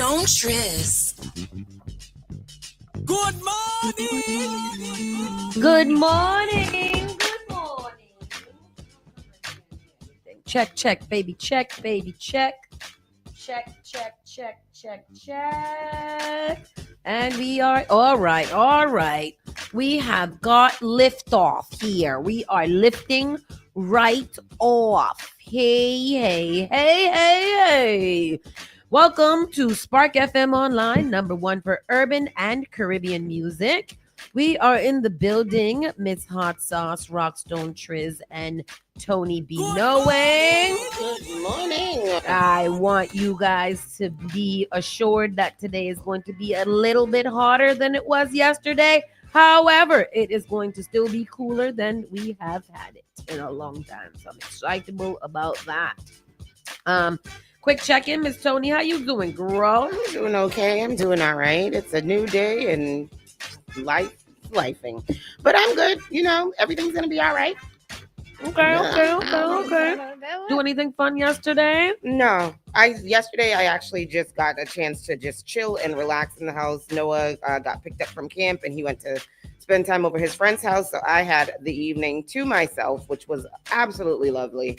Stone Triz. Good morning. Good morning. Good morning. Check, baby. Check. And we are all right. We have got liftoff here. We are lifting right off. Hey. Welcome to Spark FM Online, #1 for urban and Caribbean music. We are in the building, Miss Hot Sauce, Rockstone Triz, and Tony B. Knowing. Good morning. I want you guys to be assured that today is going to be a little bit hotter than it was yesterday. However, it is going to still be cooler than we have had it in a long time. So I'm excitable about that. Quick check-in, Miss Tony. How you doing, girl? I'm doing okay. I'm doing all right. It's a new day and lifing. But I'm good. You know, everything's going to be all right. Okay. Do anything fun yesterday? No. Yesterday I actually just got a chance to just chill and relax in the house. Noah got picked up from camp and he went to spend time over his friend's house. So I had the evening to myself, which was absolutely lovely.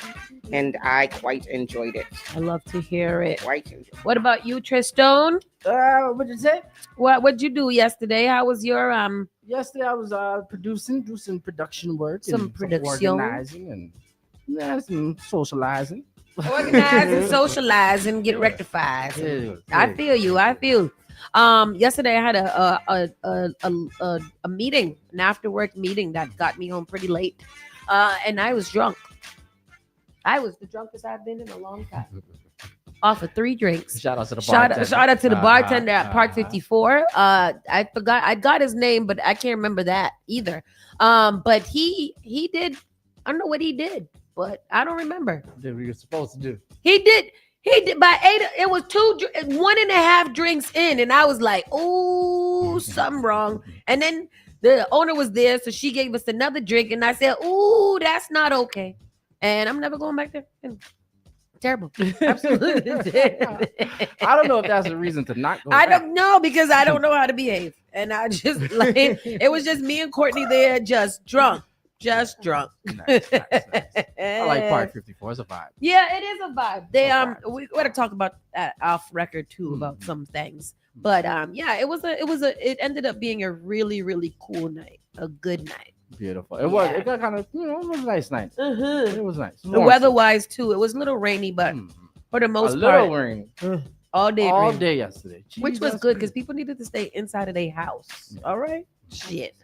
And I quite enjoyed it. I love to hear it. Quite enjoyed it. What about you, Tristone? What'd you say? What'd you do yesterday? How was your Yesterday I was doing some production work, Some and production. organizing, and some socializing. organize and socialize and get rectified? I feel you. Yesterday I had a meeting, an after work meeting that got me home pretty late, and I was drunk. I was the drunkest I've been in a long time. Off of 3 drinks. Shout out to the bartender. Shout out to the bartender at Park 54. I forgot. I got his name, but I can't remember that either. But he did. I don't know what he did, but I don't remember. Did what you're supposed to do. He did. By 8. It was 1.5 drinks in, and I was like, "Ooh, something wrong." And then the owner was there, so she gave us another drink, and I said, "Ooh, that's not okay." And I'm never going back there. Terrible. Absolutely. I don't know if that's a reason to not go. I back. don't know because I don't know how to behave. And I just it was just me and Courtney there, just drunk. Nice. I like Park 54. It's a vibe. Yeah, it is a vibe. They we got to talk about that off record too about some things. But yeah, it ended up being a really, really cool night. A good night. Beautiful. It was. It got kind of, it was a nice night. It was nice. The weather-wise too, it was a little rainy, but for the most part, a little rainy. All day yesterday, which was good because people needed to stay inside of their house. Yeah. All right, shit.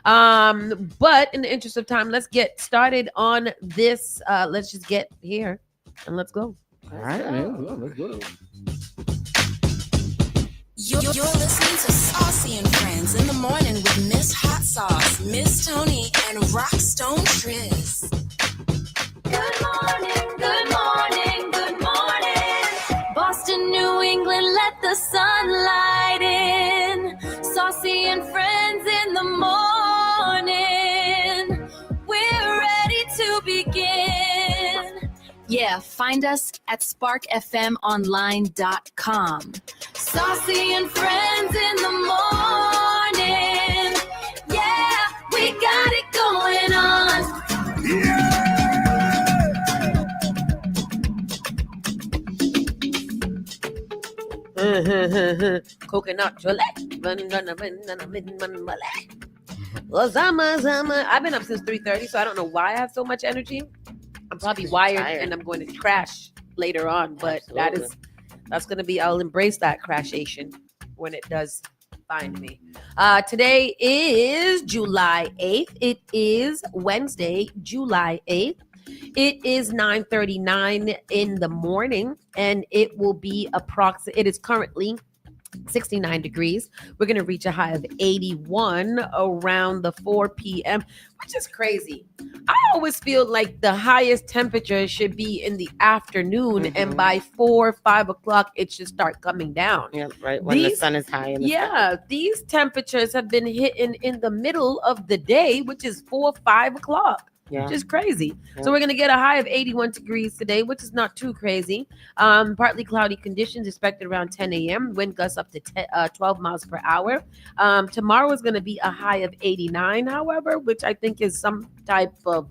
But in the interest of time, let's get started on this. Let's just get here and let's go. All right, let's go. You're listening to Saucy and Friends in the morning with Miss Hot Sauce, Miss Tony, and Rockstone Triz. Good morning. Boston, New England, let the sunlight in. Saucy and Friends in the morning. We're ready to begin. Yeah, find us at sparkfmonline.com. Saucy and Friends in the morning. Yeah, we got it going on. Coconut jelly. Well, I've been up since 3:30, so I don't know why I have so much energy. I'm probably wired and I'm going to crash later on, but that's going to be, I'll embrace that crashation when it does find me. Today is July 8th. It is Wednesday, July 8th. It is 9:39 in the morning, and it will be it is currently 69 degrees. We're going to reach a high of 81 around the 4 p.m., which is crazy. I always feel like the highest temperature should be in the afternoon, and by 4, 5 o'clock, it should start coming down. Yeah, right. When the sun is high in the sky. These temperatures have been hitting in the middle of the day, which is 4, 5 o'clock. Yeah. Just crazy. Yeah. So we're gonna get a high of 81 degrees today, which is not too crazy. Partly cloudy conditions expected around 10 a.m. Wind gusts up to 12 miles per hour. Tomorrow is gonna be a high of 89, however, which I think is some type of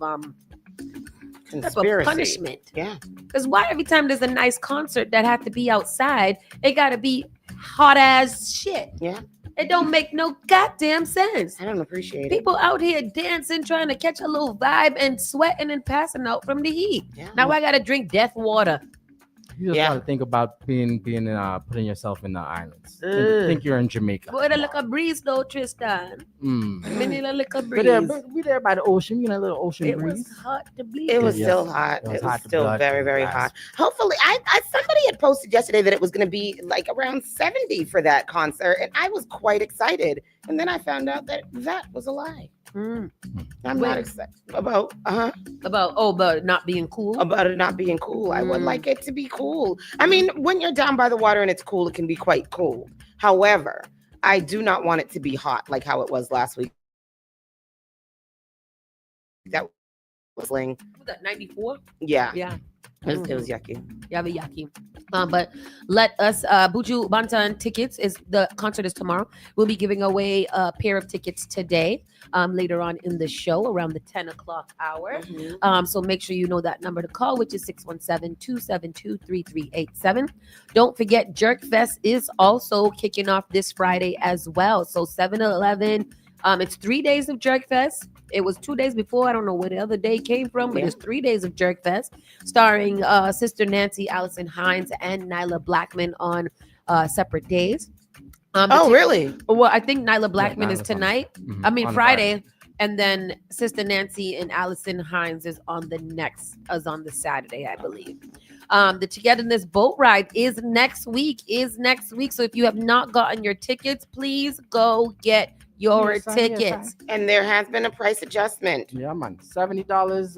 Conspiracy. punishment. Yeah. Because why every time there's a nice concert that had to be outside, it gotta be hot as shit? Yeah. It don't make no goddamn sense. I don't appreciate it. People out here dancing, trying to catch a little vibe and sweating and passing out from the heat. Yeah. Now I gotta drink death water. You just Yeah. gotta think about being putting yourself in the islands. Mm. Think you're in Jamaica. Boy, the look a breeze though, Tristan. Mm. Look a But there, breeze. we there by the ocean. You know, a little ocean It breeze. was hot to bleed. It was Yes. still hot. It was It was hot to still blood very, very last- hot. Hopefully, I somebody had posted yesterday that it was going to be like around 70 for that concert, and I was quite excited. And then I found out that was a lie. Mm. I'm not excited about About not being cool. about it not being cool. I would Mm. like it to be cool. I mean, when you're down by the water and it's cool, it can be quite cool. However, I do not want it to be hot like how it was last week. That was sling. Was that 94? Yeah, Yeah. it was yucky. Yeah, but yucky. But let us Buju Bantan tickets the concert is tomorrow. We'll be giving away a pair of tickets today, later on in the show around the 10 o'clock hour. So make sure you know that number to call, which is 617-272-3387. Don't forget Jerk Fest is also kicking off this Friday as well. So 7-Eleven. It's 3 days of Jerk Fest. It was 2 days before. I don't know where the other day came from, but Yeah. it's 3 days of Jerk Fest, starring Sister Nancy, Allison Hines, and Nyla Blackman on separate days. Really? Well, I think Nyla Blackman is Nyla's on- tonight. Mhm, I mean on Friday, and then Sister Nancy and Allison Hines is on the Saturday, I believe. The Togetherness boat ride is next week. So if you have not gotten your tickets, please go get your Yes, tickets. And there has been a price adjustment. Yeah, man. $70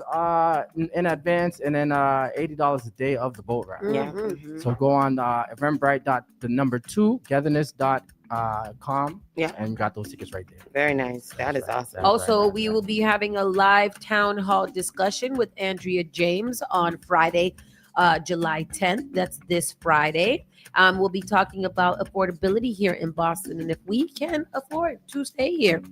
in advance, and then $80 a day of the boat ride. Yeah. Mhm. So go on eventbrite.com. Yeah. And you got those tickets right there. Very nice. That is awesome. Also, Right. we will be having a live town hall discussion with Andrea James on Friday, July 10th. That's this Friday. We'll be talking about affordability here in Boston and if we can afford to stay here.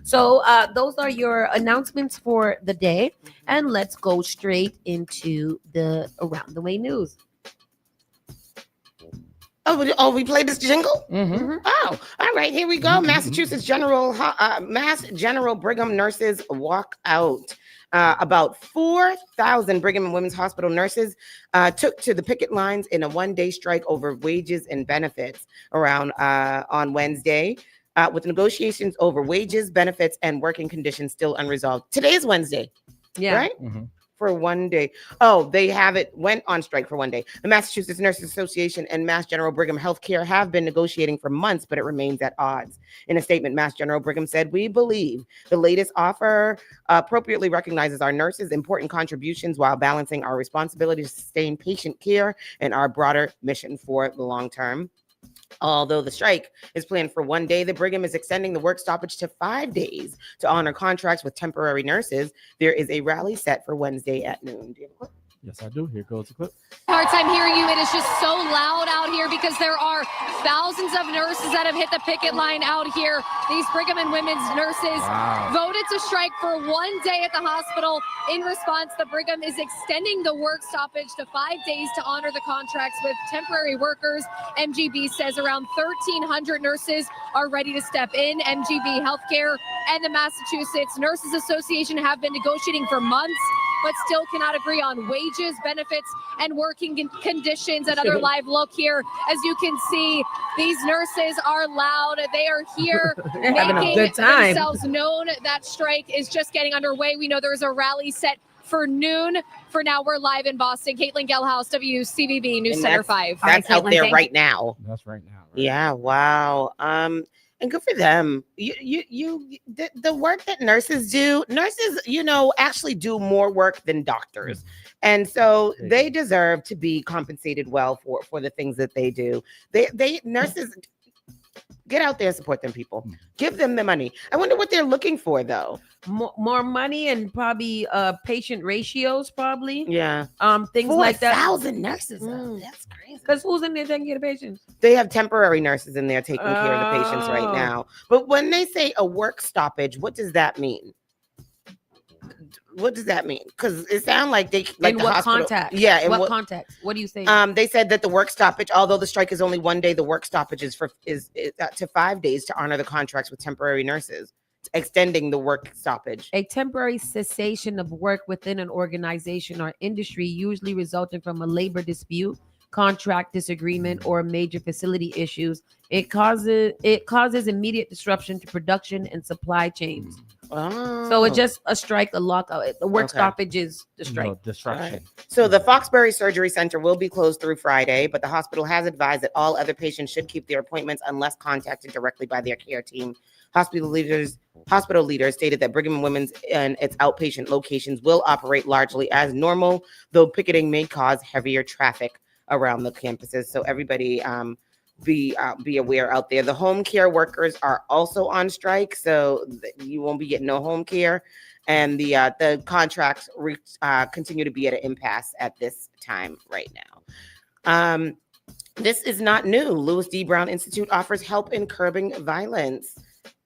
So those are your announcements for the day. And let's go straight into the Around the Way news. Oh, we played this jingle? Mm-hmm. Oh, all right. Here we go. Massachusetts Mass General Brigham nurses walk out. About 4,000 Brigham and Women's Hospital nurses took to the picket lines in a one-day strike over wages and benefits on Wednesday, with negotiations over wages, benefits, and working conditions still unresolved. Today is Wednesday, Yeah. right? Mm-hmm. For 1 day. They went on strike for 1 day. The Massachusetts Nurses Association and Mass General Brigham Healthcare have been negotiating for months, but it remains at odds. In a statement, Mass General Brigham said, "We believe the latest offer appropriately recognizes our nurses' important contributions while balancing our responsibility to sustain patient care and our broader mission for the long term." Although the strike is planned for 1 day, the Brigham is extending the work stoppage to 5 days to honor contracts with temporary nurses. There is a rally set for Wednesday at noon. Do you have a clip? Yes, I do. Here goes the clip. Hard time hearing you. It is just so loud out here because there are thousands of nurses that have hit the picket line out here. These Brigham and Women's nurses voted to strike for 1 day at the hospital. In response, the Brigham is extending the work stoppage to 5 days to honor the contracts with temporary workers. MGB says around 1,300 nurses are ready to step in. MGB Healthcare and the Massachusetts Nurses Association have been negotiating for months, but still cannot agree on wages, benefits, and working conditions. Another live look here. As you can see, these nurses are loud. They are here They're having a making good time. themselves known. That strike is just getting underway. We know there's a rally set for noon. For now, we're live in Boston. Caitlin Gelhaus, WCVB News And Center 5. That's out Caitlin, there thank right now. That's right now. Right? Yeah, wow. And good for them. The work that nurses do, actually do more work than doctors. And so they deserve to be compensated well for the things that they do. Nurses Get out there and support them people. Give them the money. I wonder what they're looking for though. More money and probably patient ratios, probably. Yeah. Things like that. 4,000 nurses. Though. That's crazy. Because who's in there taking care of the patients? They have temporary nurses in there taking care of the patients right Oh. now. But when they say a work stoppage, what does that mean? What does that mean? Because it sounds like they like In the what hospital. context? Yeah. In what context? What do you say? They said that the work stoppage, although the strike is only 1 day, the work stoppage is to 5 days to honor the contracts with temporary nurses, extending the work stoppage. A temporary cessation of work within an organization or industry, usually resulting from a labor dispute, contract disagreement, or major facility issues. It causes immediate disruption to production and supply chains. Oh. So it's just a strike, a lockout. The work Okay. stoppage is the strike. No, disruption. Right. So the Foxbury Surgery Center will be closed through Friday, but the hospital has advised that all other patients should keep their appointments unless contacted directly by their care team. Hospital leaders stated that Brigham and Women's and its outpatient locations will operate largely as normal, though picketing may cause heavier traffic around the campuses. So everybody be aware out there. The home care workers are also on strike, so you won't be getting no home care, and the contracts continue to be at an impasse at this time right now. This is not new. Louis D. Brown Institute offers help in curbing violence.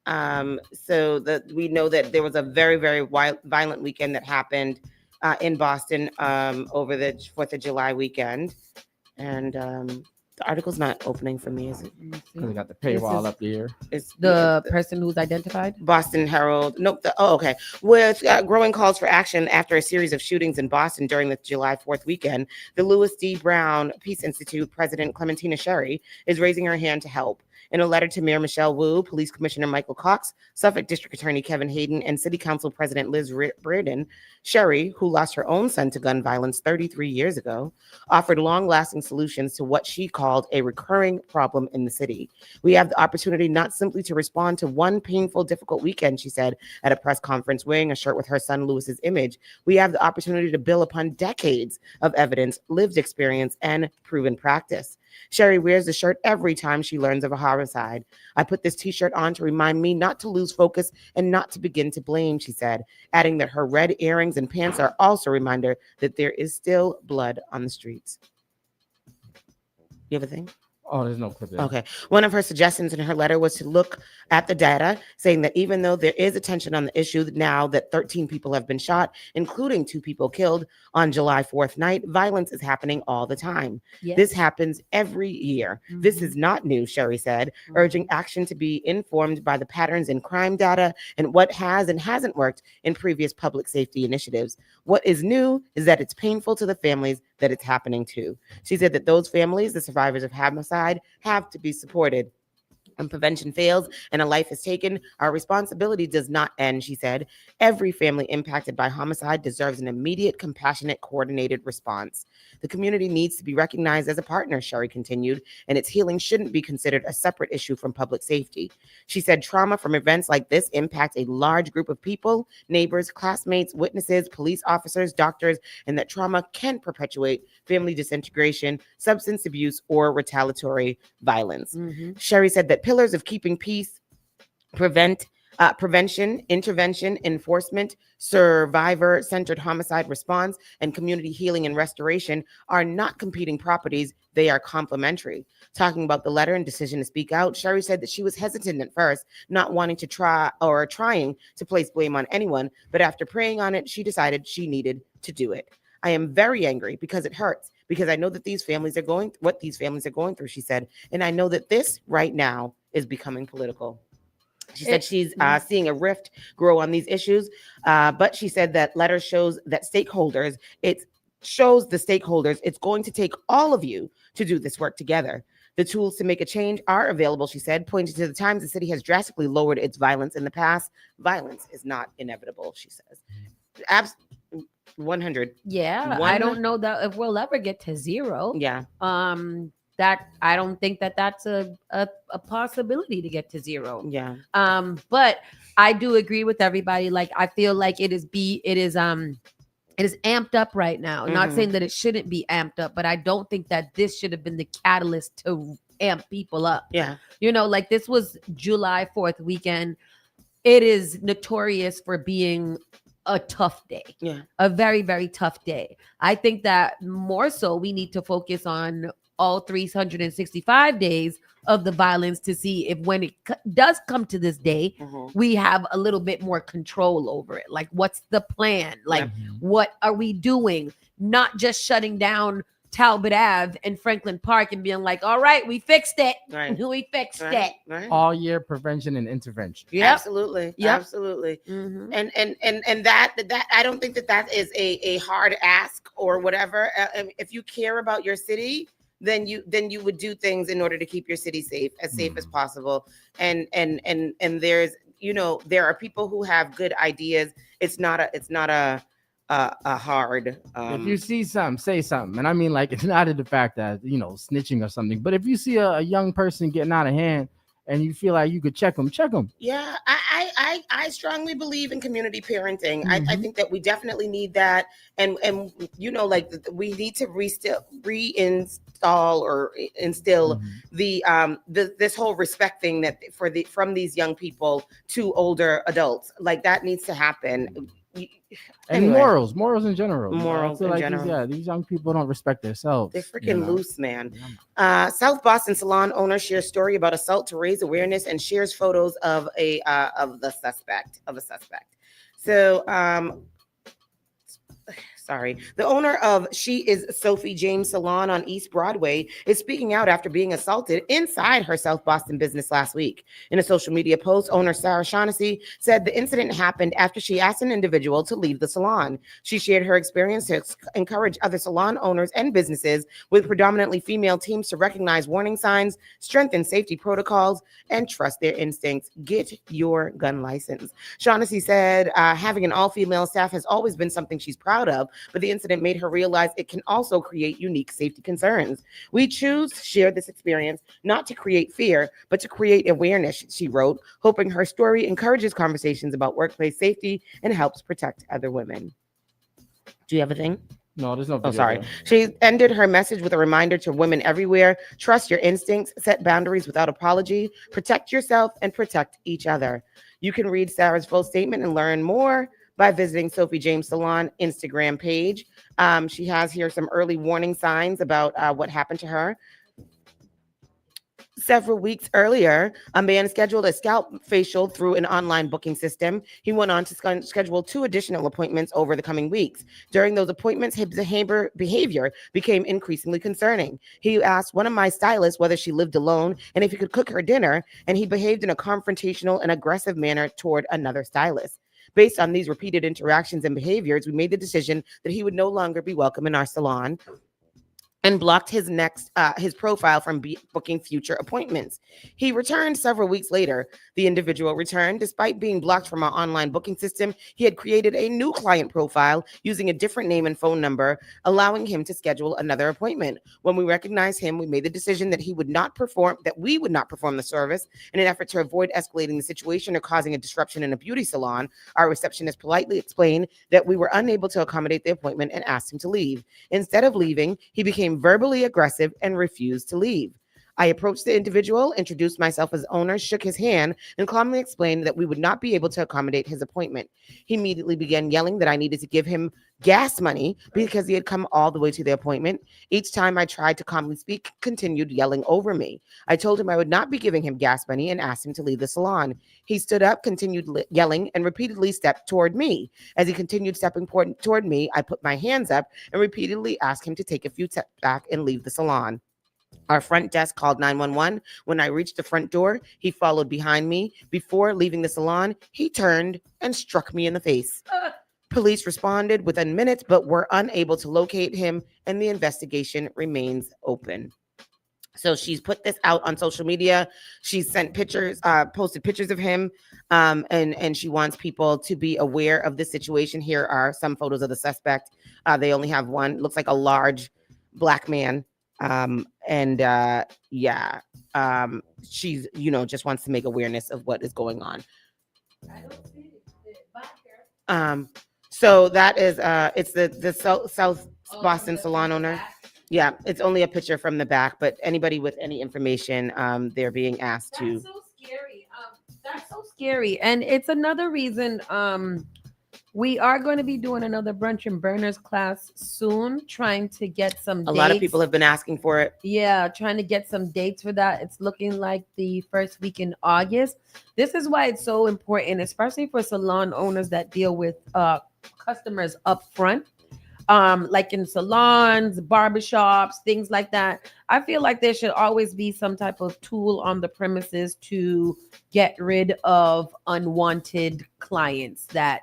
So that we know that there was a very, very violent weekend that happened in Boston over the 4th of July weekend, and the article's not opening for me, is it? Because they got the paywall up here. It's The person who's identified? Boston Herald. Nope. Okay. With growing calls for action after a series of shootings in Boston during the July 4th weekend, the Louis D. Brown Peace Institute President Clementina Sherry is raising her hand to help. In a letter to Mayor Michelle Wu, Police Commissioner Michael Cox, Suffolk District Attorney Kevin Hayden, and City Council President Liz Brereton, Sherry, who lost her own son to gun violence 33 years ago, offered long-lasting solutions to what she called a recurring problem in the city. We have the opportunity not simply to respond to one painful, difficult weekend, she said at a press conference wearing a shirt with her son Louis's image. We have the opportunity to build upon decades of evidence, lived experience, and proven practice. Sherry wears the shirt every time she learns of a homicide. I put this t-shirt on to remind me not to lose focus and not to begin to blame, she said, adding that her red earrings and pants are also a reminder that there is still blood on the streets. You have a thing? Oh, there's no clip there. Okay. One of her suggestions in her letter was to look at the data, saying that even though there is attention on the issue now that 13 people have been shot, including 2 people killed on July 4th night, violence is happening all the time. Yes. This happens every year. This is not new, Sherry said, urging action to be informed by the patterns in crime data and what has and hasn't worked in previous public safety initiatives. What is new is that it's painful to the families that it's happening to. She said that those families, the survivors of homicide, have to be supported. When prevention fails and a life is taken, our responsibility does not end, she said. Every family impacted by homicide deserves an immediate, compassionate, coordinated response. The community needs to be recognized as a partner, Sherry continued, and its healing shouldn't be considered a separate issue from public safety. She said trauma from events like this impacts a large group of people, neighbors, classmates, witnesses, police officers, doctors, and that trauma can perpetuate family disintegration, substance abuse, or retaliatory violence. Sherry said that pillars of keeping peace, prevention, intervention, enforcement, survivor-centered homicide response, and community healing and restoration are not competing properties. They are complementary. Talking about the letter and decision to speak out, Sherry said that she was hesitant at first, not wanting to trying to place blame on anyone, but after praying on it, she decided she needed to do it. I am very angry because it hurts, because I know that these families are going through, she said, and I know that this right now is becoming political. She said she's seeing a rift grow on these issues, but she said that letter shows that stakeholders, it's going to take all of you to do this work together. The tools to make a change are available, she said, pointing to the times the city has drastically lowered its violence in the past. Violence is not inevitable, she says. 100. Yeah, I don't know that if we'll ever get to zero. Yeah. That I don't think that that's a possibility to get to zero. Yeah. But I do agree with everybody. Like I feel like it is amped up right now. Not saying that it shouldn't be amped up, but I don't think that this should have been the catalyst to amp people up. Yeah. You know, like this was July 4th weekend. It is notorious for being a tough day. Yeah. A very, very tough day. I think that more so we need to focus on all 365 days of the violence to see if when it does come to this day, we have a little bit more control over it. Like, what's the plan? Like, what are we doing? Not just shutting down Talbot Ave and Franklin Park and being like, all right, we fixed it. Right. We fixed Right. it. Right. All year prevention and intervention. Yep. Absolutely. Yep. Absolutely. Mhm. And that I don't think that is a hard ask or whatever. If you care about your city, then you would do things in order to keep your city safe as possible. And there's, you know, there are people who have good ideas. It's not a hard if you see something, say something. And I mean, like, it's not the fact that, you know, snitching or something, but if you see a young person getting out of hand and you feel like you could check them. Yeah, I strongly believe in community parenting. I think that we definitely need that, and you know, like we need to reinstall or instill this whole respect thing that from these young people to older adults. Like that needs to happen. And Anyway. morals in general. Morals I feel in like general. these young people don't respect themselves. They're freaking loose, man. South Boston salon owner shares story about assault to raise awareness and shares photos of a suspect. So sorry. The owner of She Is Sophie James Salon on East Broadway is speaking out after being assaulted inside her South Boston business last week. In a social media post, owner Sarah Shaughnessy said the incident happened after she asked an individual to leave the salon. She shared her experience to encourage other salon owners and businesses with predominantly female teams to recognize warning signs, strengthen safety protocols, and trust their instincts. Get your gun license. Shaughnessy said having an all-female staff has always been something she's proud of, but the incident made her realize it can also create unique safety concerns. We choose to share this experience not to create fear, but to create awareness, she wrote, hoping her story encourages conversations about workplace safety and helps protect other women. Do you have a thing? No, there's no video. Oh, sorry. She ended her message with a reminder to women everywhere: trust your instincts, set boundaries without apology, protect yourself, and protect each other. You can read Sarah's full statement and learn more by visiting Sophie James Salon Instagram page. She has here some early warning signs about what happened to her. Several weeks earlier, a man scheduled a scalp facial through an online booking system. He went on to schedule 2 additional appointments over the coming weeks. During those appointments, his behavior became increasingly concerning. He asked one of my stylists whether she lived alone and if he could cook her dinner, and he behaved in a confrontational and aggressive manner toward another stylist. Based on these repeated interactions and behaviors, we made the decision that he would no longer be welcome in our salon and blocked his profile from booking future appointments. He returned several weeks later. The individual returned. Despite being blocked from our online booking system, he had created a new client profile using a different name and phone number, allowing him to schedule another appointment. When we recognized him, we made the decision that we would not perform the service. In an effort to avoid escalating the situation or causing a disruption in a beauty salon, our receptionist politely explained that we were unable to accommodate the appointment and asked him to leave. Instead of leaving, he became verbally aggressive and refused to leave. I approached the individual, introduced myself as owner, shook his hand, and calmly explained that we would not be able to accommodate his appointment. He immediately began yelling that I needed to give him gas money because he had come all the way to the appointment. Each time I tried to calmly speak, continued yelling over me. I told him I would not be giving him gas money and asked him to leave the salon. He stood up, continued yelling, and repeatedly stepped toward me. As he continued stepping toward me, I put my hands up and repeatedly asked him to take a few steps back and leave the salon. Our front desk called 911. When I reached the front door, he followed behind me. Before leaving the salon, he turned and struck me in the face. Police responded within minutes, but were unable to locate him, and the investigation remains open. So she's put this out on social media. She's sent pictures, posted pictures of him, and she wants people to be aware of this situation. Here are some photos of the suspect. They only have one. Looks like a large black man. She's, just wants to make awareness of what is going on. So that is, it's the South Boston salon owner. Yeah, it's only a picture from the back, but anybody with any information, they're being asked to. That's so scary. That's so scary. And it's another reason we are going to be doing another brunch and burners class soon, trying to get some A dates. lot of people have been asking for it. Yeah, trying to get some dates for that. It's looking like the first week in August. This is why it's so important, especially for salon owners that deal with customers up front. Like in salons, barbershops, things like that. I feel like there should always be some type of tool on the premises to get rid of unwanted clients that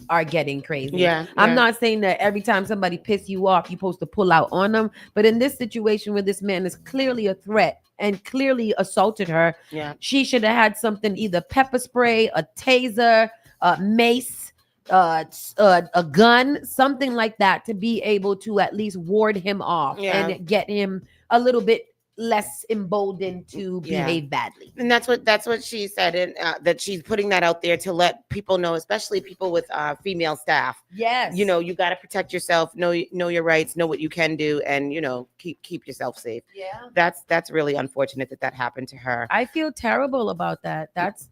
are getting crazy. Yeah, I'm yeah. not saying that every time somebody piss you off, you're supposed to pull out on them. But in this situation where this man is clearly a threat and clearly assaulted her, Yeah. she should have had something, either pepper spray, a taser, a mace, a gun, something like that, to be able to at least ward him off and get him a little bit less emboldened to behave badly. And that's what she said, and that she's putting that out there to let people know, especially people with female staff. Yes, you know, you got to protect yourself, know your rights, know what you can do, and you know, keep yourself safe. Yeah, that's really unfortunate that happened to her. I feel terrible about that.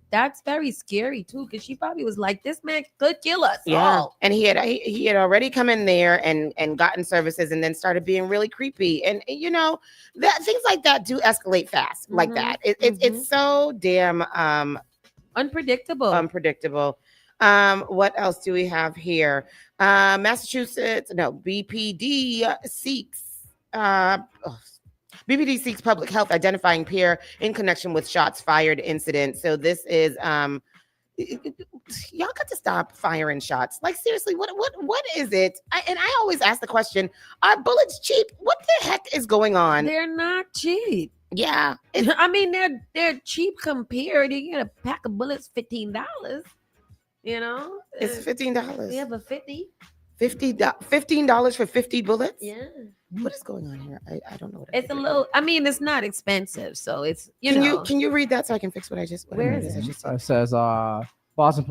That's very scary too, because she probably was like, this man could kill us all. And he had already come in there and gotten services, and then started being really creepy, and you know, that things like that do escalate fast, like that. It's so damn unpredictable. What else do we have here? Massachusetts, no, BPD seeks BPD seeks public health identifying pair in connection with shots fired incident. So this is y'all got to stop firing shots. Like, seriously, what is it? I always ask the question, are bullets cheap? What the heck is going on? They're not cheap. Yeah. I mean, they're cheap compared. You get a pack of bullets, $15. You know? It's $15. We have a 50. $15 for 50 bullets? Yeah. What is going on here? I don't know what it's a little. I mean, it's not expensive, so it's Can you read that so I can fix what I just? Where is it? It says Boston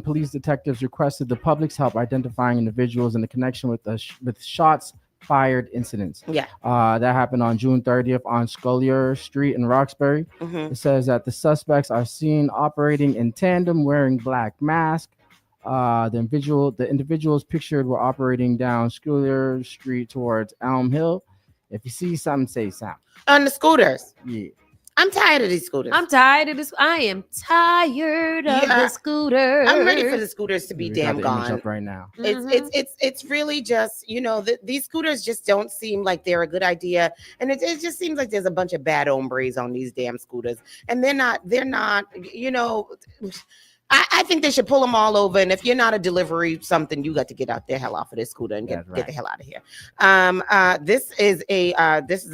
police detectives requested the public's help identifying individuals in the connection with shots fired incidents. Yeah. That happened on June 30th on Scollier Street in Roxbury. Mm-hmm. It says that the suspects are seen operating in tandem, wearing black masks. The individuals pictured were operating down Scollier Street towards Elm Hill. If you see something, say something. On the scooters. Yeah. I'm tired of these scooters. I'm tired of this. I am tired of the scooters. I'm ready for the scooters to be damn gone up right now. It's really just, you know, these scooters just don't seem like they're a good idea, and it just seems like there's a bunch of bad hombres on these damn scooters, and they're not, you know. I think they should pull them all over. And if you're not a delivery something, you got to get out the hell off of this scooter and get the hell out of here. This is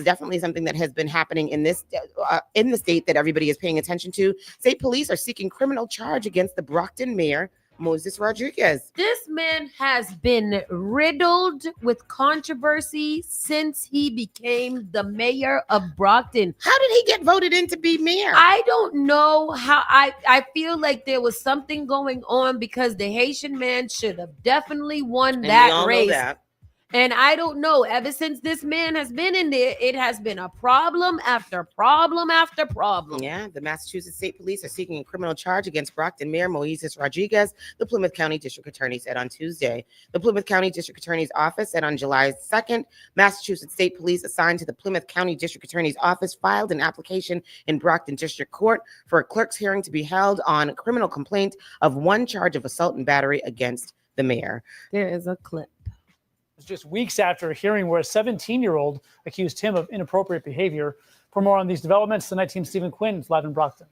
definitely something that has been happening in the state that everybody is paying attention to. State police are seeking criminal charge against the Brockton mayor, Moses Rodriguez. This man has been riddled with controversy since he became the mayor of Brockton. How did he get voted in to be mayor? I don't know how. I feel like there was something going on, because the Haitian man should have definitely won that race. And I don't know, ever since this man has been in there, it has been a problem after problem after problem. Yeah, the Massachusetts State Police are seeking a criminal charge against Brockton Mayor Moses Rodriguez, the Plymouth County District Attorney said on Tuesday. The Plymouth County District Attorney's Office said on July 2nd, Massachusetts State Police assigned to the Plymouth County District Attorney's Office filed an application in Brockton District Court for a clerk's hearing to be held on a criminal complaint of one charge of assault and battery against the mayor. There is a clip. Just weeks after a hearing where a 17-year-old accused him of inappropriate behavior. For more on these developments, the night team Stephen Quinn is live in Brockton.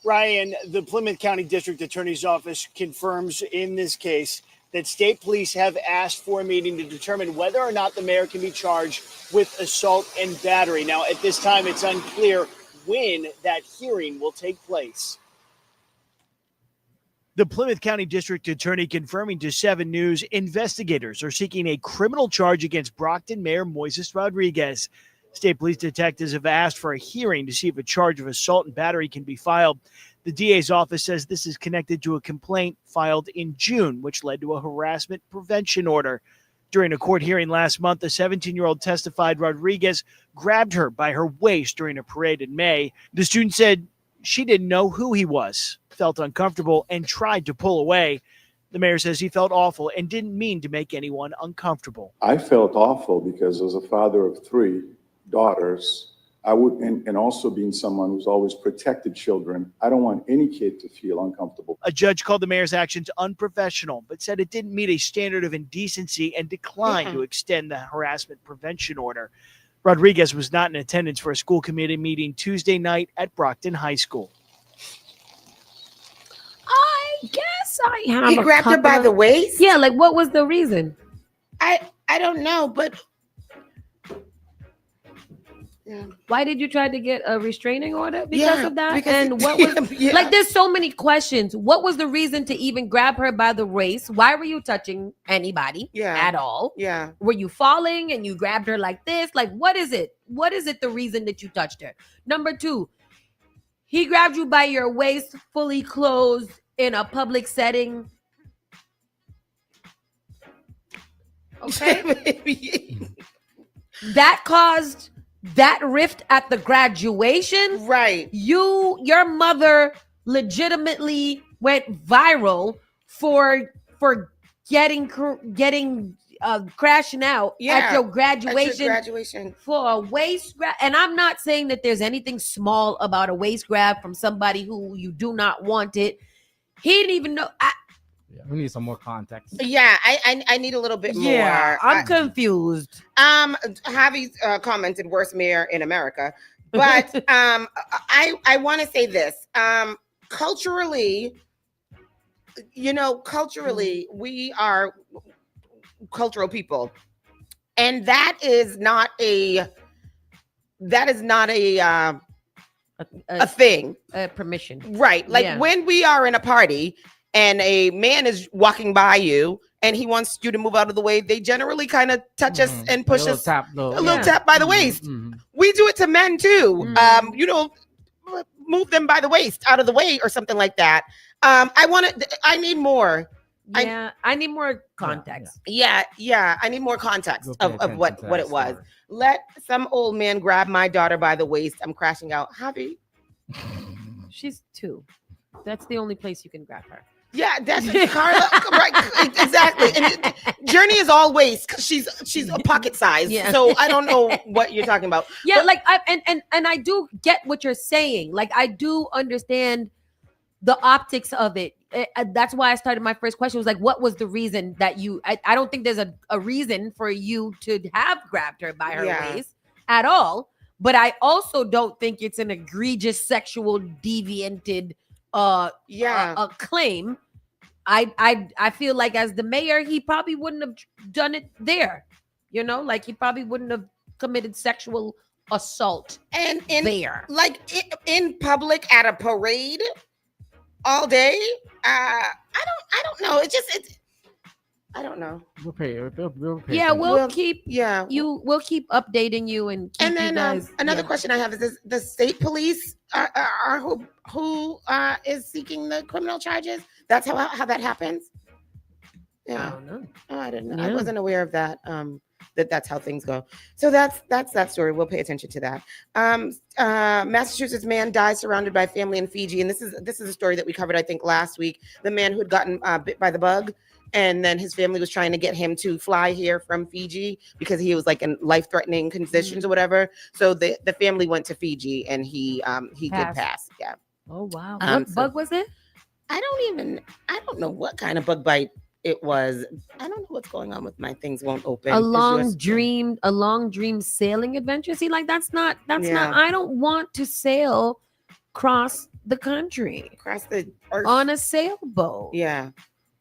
Ryan, the Plymouth County District Attorney's Office confirms in this case that state police have asked for a meeting to determine whether or not the mayor can be charged with assault and battery. Now, at this time, it's unclear when that hearing will take place. The Plymouth County District Attorney confirming to 7 News investigators are seeking a criminal charge against Brockton Mayor Moses Rodriguez. State police detectives have asked for a hearing to see if a charge of assault and battery can be filed. The DA's office says this is connected to a complaint filed in June, which led to a harassment prevention order. During a court hearing last month, the 17-year-old testified Rodriguez grabbed her by her waist during a parade in May. The student said she didn't know who he was, felt uncomfortable, and tried to pull away. The mayor says he felt awful and didn't mean to make anyone uncomfortable. I felt awful because as a father of 3 daughters, and also being someone who's always protected children, I don't want any kid to feel uncomfortable. A judge called the mayor's actions unprofessional, but said it didn't meet a standard of indecency and declined to extend the harassment prevention order. Rodriguez was not in attendance for a school committee meeting Tuesday night at Brockton High School. I guess I have. He grabbed her by the waist? Yeah, like what was the reason? I don't know, but yeah. Why did you try to get a restraining order because of that? because And what was yeah. like? There's so many questions. What was the reason to even grab her by the waist? Why were you touching anybody at all? Yeah. Were you falling and you grabbed her like this? Like, what is it? What is it? The reason that you touched her? Number 2, he grabbed you by your waist, fully clothed in a public setting. Okay. That caused that rift at the graduation. Right. Your mother legitimately went viral for getting crashing out at your graduation, for a waist grab. And I'm not saying that there's anything small about a waist grab from somebody who you do not want it. He didn't even know. We need some more context. Yeah, I need a little bit more. Yeah, I'm confused. Javi commented worst mayor in America, but I want to say this. Culturally, we are cultural people, and that is not a thing. Permission, right? Like when we are in a party and a man is walking by you and he wants you to move out of the way, they generally kind of touch us and push us a little tap by the waist. We do it to men too. Move them by the waist out of the way or something like that. I need more. I need more context. Yeah. I need more context of what it was. Let some old man grab my daughter by the waist. I'm crashing out. Javi. She's 2. That's the only place you can grab her. Yeah, that's Carla. Right, exactly. And Journey is all waist because she's a pocket size. Yeah. So I don't know what you're talking about. Yeah, but, like I do get what you're saying. Like I do understand the optics of it. That's why I started my first question was like, what was the reason that you? I don't think there's a reason for you to have grabbed her by her waist at all. But I also don't think it's an egregious sexual devianted a claim. I feel like as the mayor, he probably wouldn't have done it there. Like he probably wouldn't have committed sexual assault and there. Like in public at a parade all day. I don't know. I don't know. We'll pay. Yeah, we'll keep updating you and keep and then you guys, another question I have is the state police are who is seeking the criminal charges. That's how that happens. Yeah, I don't know. Oh, I didn't know. Yeah. I wasn't aware of that. That's how things go. So that's that story. We'll pay attention to that. Massachusetts man dies surrounded by family in Fiji, and this is a story that we covered I think last week. The man who had gotten bit by the bug. And then his family was trying to get him to fly here from Fiji because he was like in life-threatening conditions or whatever. So the family went to Fiji and he did pass. Yeah. Oh wow. What bug was it? I don't know what kind of bug bite it was. I don't know what's going on with my things won't open. A long dream sailing adventure. See, like that's not I don't want to sail across the country. Across the earth. On a sailboat. Yeah.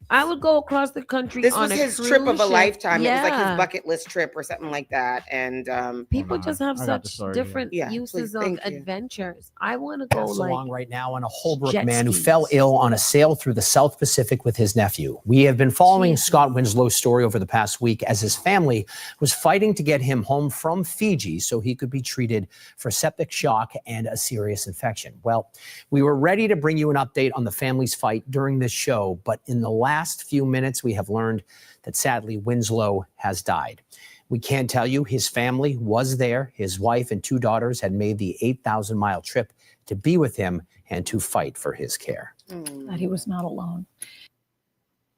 I would go across the country. This on was a his trip of a lifetime. Yeah. It was like his bucket list trip or something like that. And people just have such different uses of adventures. I want to go along right now on a Holbrook man who fell ill on a sail through the South Pacific with his nephew. We have been following Scott Winslow's story over the past week as his family was fighting to get him home from Fiji so he could be treated for septic shock and a serious infection. Well, we were ready to bring you an update on the family's fight during this show, but in the last last few minutes, we have learned that sadly Winslow has died. We can't tell you his family was there. His wife and 2 daughters had made the 8,000-mile trip to be with him and to fight for his care. That he was not alone.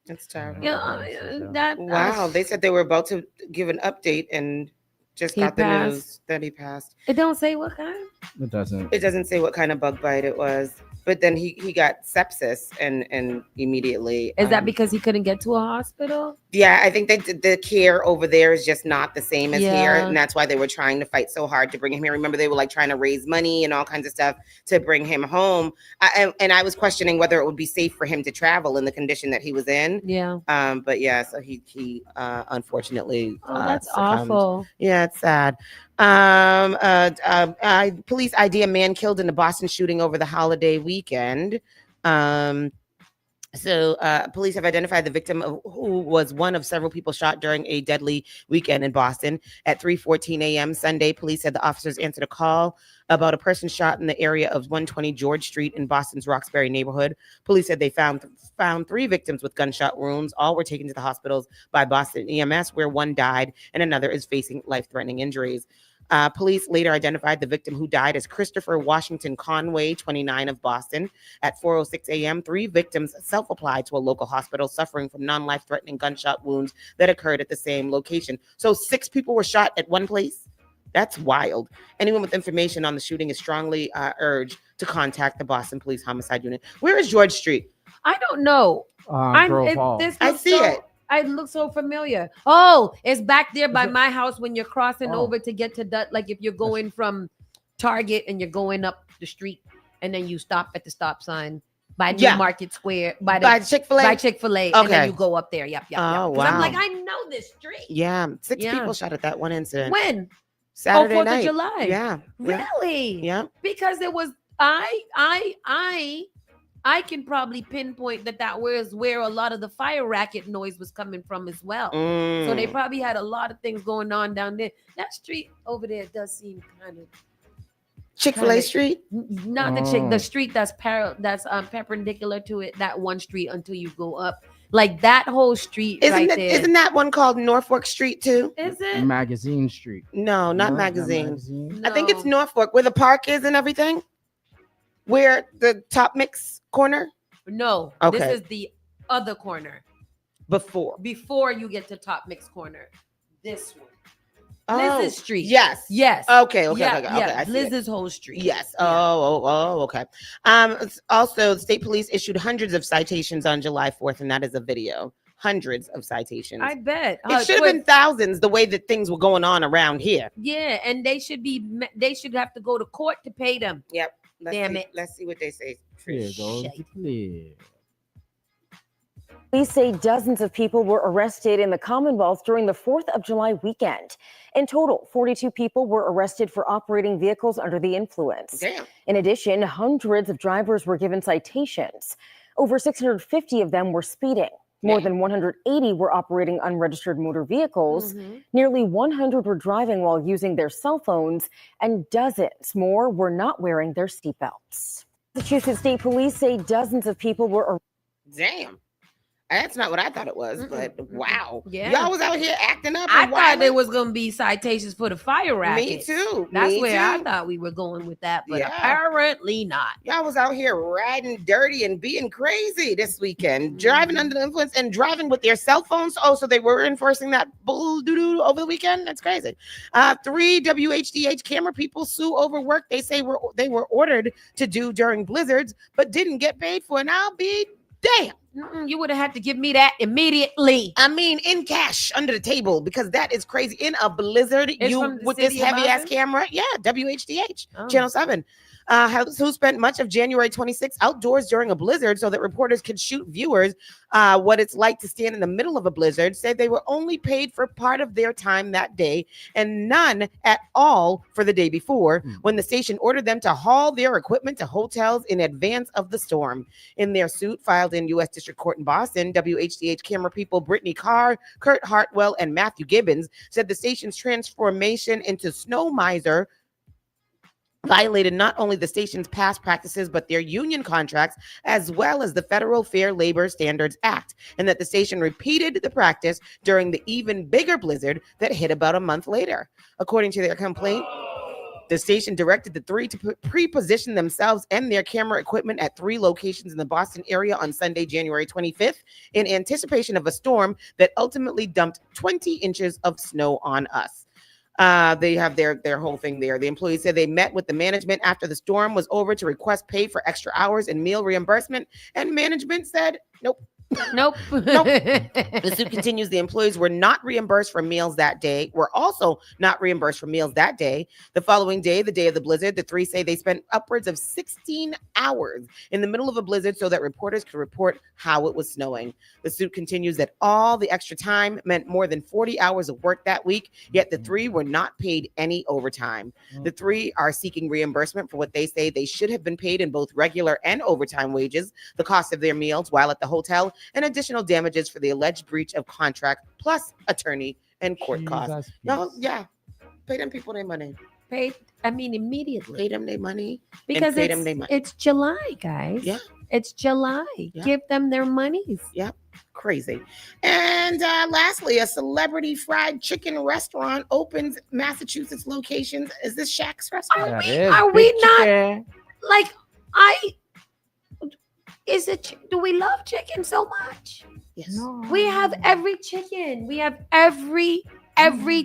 That's terrible. Yeah, Wow, they said they were about to give an update and just He got the passed. news that he passed. It don't say what kind. It doesn't. It doesn't say what kind of bug bite it was, but then he got sepsis and immediately. Is that because he couldn't get to a hospital? Yeah, I think that the care over there is just not the same as here, Yeah. and that's why they were trying to fight so hard to bring him here. Remember, they were like trying to raise money and all kinds of stuff to bring him home. And I was questioning whether it would be safe for him to travel in the condition that he was in. Yeah. But yeah, so he unfortunately. That's succumbed. awful. Yeah, it's sad. Police ID a man killed in the Boston shooting over the holiday weekend. So police have identified the victim who was one of several people shot during a deadly weekend in Boston at 3:14 a.m. Sunday. Police said the officers answered a call about a person shot in the area of 120 George Street in Boston's Roxbury neighborhood. Police said they found 3 victims with gunshot wounds. All were taken to the hospitals by Boston EMS, where one died and another is facing life-threatening injuries. Police later identified the victim who died as Christopher Washington Conway, 29, of Boston. At 4:06 a.m., 3 victims self-applied to a local hospital suffering from non-life-threatening gunshot wounds that occurred at the same location. So 6 people were shot at one place? That's wild. Anyone with information on the shooting is strongly urged to contact the Boston Police Homicide Unit. Where is George Street? I don't know. Grove Hall. I see it. It looks so familiar. Oh, it's back there by my house when you're crossing Oh. over to get to that. Like if you're going from Target and you're going up the street, and then you stop at the stop sign by New Yeah. Market Square by Chick-fil-A? By Chick-fil-A, and Okay. then you go up there. Yep. Oh, I'm wow. like, I know this street. Yeah, 6 Yeah. people shot at that one incident. When? Saturday 4th night. of July. Yeah. Really? Yeah. Because it was I can probably pinpoint that was where a lot of the fire racket noise was coming from as well. So they probably had a lot of things going on down there. That street over there does seem kind of Chick-fil-A Street? Not the street that's perpendicular to it. That one street until you go up, like that whole street right there. Isn't that one called Norfolk Street too? Is it? Magazine Street. No, not No, Magazine. Magazine. I think it's Norfolk, where the park is and everything. Where the Top Mix corner? No. Okay. This is the other corner. Before you get to Top Mix corner. This one. Liz's Street. Yes. Yes. Okay. Yeah, I see it. Liz's whole street. Yes. Yeah. Oh, okay. Also, state police issued hundreds of citations on July 4th, and that is a video. Hundreds of citations. I bet. It should have been thousands the way that things were going on around here. Yeah, and they should have to go to court to pay them. Yep. Damn it. Let's see what they say. Here goes the clip. Police say dozens of people were arrested in the Commonwealth during the 4th of July weekend. In total, 42 people were arrested for operating vehicles under the influence. Damn. In addition, hundreds of drivers were given citations. Over 650 of them were speeding. More than 180 were operating unregistered motor vehicles. Nearly 100 were driving while using their cell phones, and dozens more were not wearing their seatbelts. Massachusetts State Police say dozens of people were. Damn. That's not what I thought it was, but wow. Yeah. Y'all was out here acting up. I and thought there wilding. was going to be citations for the fire racket. Me too. That's Me where I too. thought we were going with that, but Yeah. apparently not. Y'all was out here riding dirty and being crazy this weekend, driving under the influence and driving with their cell phones. Oh, so they were enforcing that bull doo-doo over the weekend? That's crazy. 3 WHDH camera people sue over work they say they were ordered to do during blizzards, but didn't get paid for. And I'll be damn. You would have had to give me that immediately. I mean, in cash under the table, because that is crazy. In a blizzard, It's from the with this city of heavy ass Boston? camera. Yeah, WHDH, Oh. Channel 7. Who spent much of January 26th outdoors during a blizzard so that reporters could shoot viewers what it's like to stand in the middle of a blizzard, said they were only paid for part of their time that day and none at all for the day before, when the station ordered them to haul their equipment to hotels in advance of the storm. In their suit filed in U.S. District Court in Boston, WHDH camera people Brittany Carr, Kurt Hartwell, and Matthew Gibbons said the station's transformation into snow miser violated not only the station's past practices, but their union contracts, as well as the Federal Fair Labor Standards Act, and that the station repeated the practice during the even bigger blizzard that hit about a month later. According to their complaint, the station directed the three to pre-position themselves and their camera equipment at 3 locations in the Boston area on Sunday, January 25th, in anticipation of a storm that ultimately dumped 20 inches of snow on us. They have their whole thing there. The employees said they met with the management after the storm was over to request pay for extra hours and meal reimbursement, and management said, nope. Nope. The suit continues. The employees were not reimbursed for meals that day. Were also not reimbursed for meals that day. The following day, the day of the blizzard, the 3 say they spent upwards of 16 hours in the middle of a blizzard so that reporters could report how it was snowing. The suit continues that all the extra time meant more than 40 hours of work that week, yet the 3 were not paid any overtime. The 3 are seeking reimbursement for what they say they should have been paid in both regular and overtime wages, the cost of their meals while at the hotel, and additional damages for the alleged breach of contract, plus attorney and court costs. Y'all, yeah, pay them people their money. Immediately. Pay them their money. Because pay them their money. It's July, guys. Yeah. It's July. Yeah. Give them their monies. Yeah. Crazy. And lastly, a celebrity fried chicken restaurant opens Massachusetts locations. Is this Shaq's restaurant? Are we not like do we love chicken so much? Yes. No. We have every chicken. We have every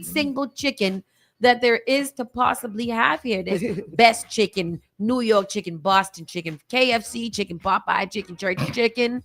single chicken that there is to possibly have here. There's best chicken, New York chicken, Boston chicken, KFC chicken, Popeye chicken, church chicken.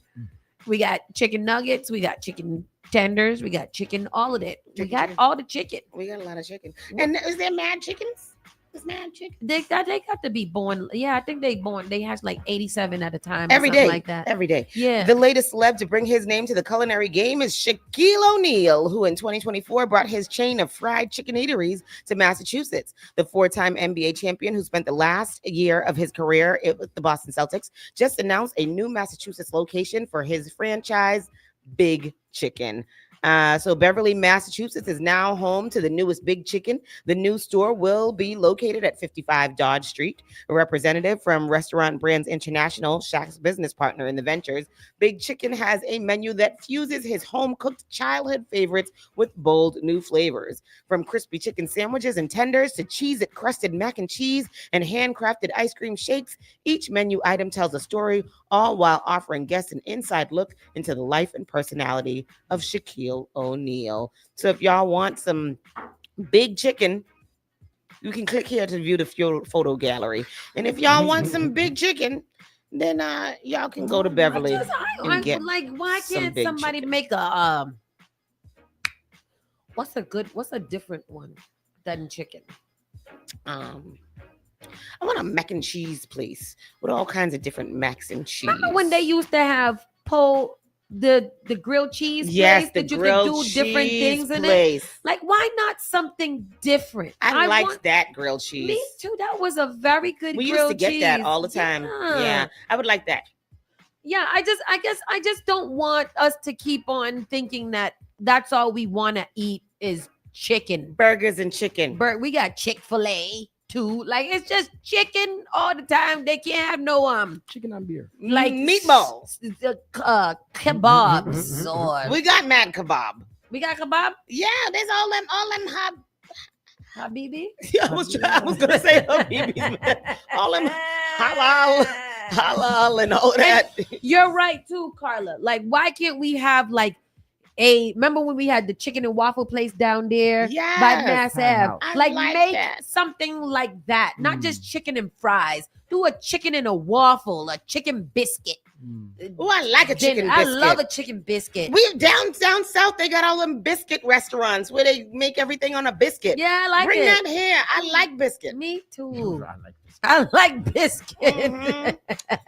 We got chicken nuggets. We got chicken tenders. We got chicken, all of it. We got all the chicken. We got a lot of chicken. And is there mad chickens? Is mad chicken? They got to be born. Yeah, I think they hatch like 87 at a time. Every day, like that. Every day. Yeah. The latest celeb to bring his name to the culinary game is Shaquille O'Neal, who in 2024 brought his chain of fried chicken eateries to Massachusetts. The 4-time NBA champion, who spent the last year of his career with the Boston Celtics, just announced a new Massachusetts location for his franchise, Big Chicken. So Beverly, Massachusetts is now home to the newest Big Chicken. The new store will be located at 55 Dodge Street. A representative from Restaurant Brands International, Shaq's business partner in the ventures, Big Chicken has a menu that fuses his home-cooked childhood favorites with bold new flavors. From crispy chicken sandwiches and tenders to cheese-crusted mac and cheese and handcrafted ice cream shakes, each menu item tells a story, all while offering guests an inside look into the life and personality of Shaquille O'Neal. So if y'all want some Big Chicken, you can click here to view the photo gallery. And if y'all want some Big Chicken, then y'all can go to Beverly. Why can't somebody make a what's a different one than chicken? I want a mac and cheese place with all kinds of different macs and cheese. Remember when they used to have the grilled cheese place that you could do different things in it? Like, why not something different? I liked that grilled cheese. Me too. That was a very good we grilled used to get cheese. that all the time. Yeah, I would like that. Yeah, I guess I just don't want us to keep on thinking that that's all we want to eat is chicken. Burgers and chicken. We got Chick-fil-A too. Like, it's just chicken all the time. They can't have no chicken on beer. Like meatballs. Kebabs or we got mad kebab. We got kebab? Yeah, there's all them Habibi? Yeah, I was gonna say Habibi. All them halal and all that. You're right too, Carla. Like, why can't we have like remember when we had the chicken and waffle place down there by Mass Ave? Like make something like that. Not just chicken and fries. Do a chicken and a waffle, a chicken biscuit. Oh, I like a chicken biscuit. I love a chicken biscuit. We down south, they got all them biscuit restaurants where they make everything on a biscuit. Yeah, I like Bring it. that here. I like biscuit. Me too. I like biscuit. Anyhow,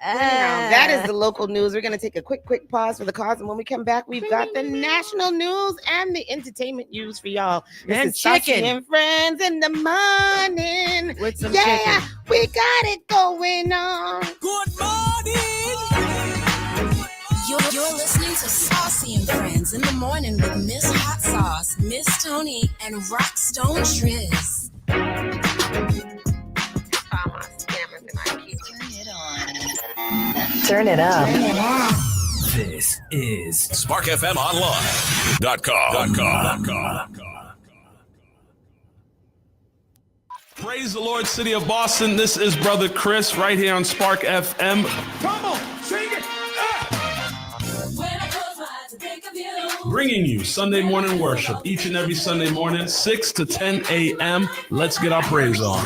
that is the local news. We're going to take a quick pause for the cause. And when we come back, we've got the national news and the entertainment news for y'all. This and is Saucy chicken. and Friends in the morning. With some chicken. We got it going on. Good morning. You're listening to Saucy and Friends in the morning with Miss Hot Sauce, Miss Tony, and Rockstone Triz. Oh my Turn it up. This is SparkFMOnline.com. Praise the Lord, City of Boston. This is Brother Chris right here on Spark FM. Come on, sing it. Bringing you Sunday morning worship each and every Sunday morning, 6 to 10 a.m. Let's get our praise on.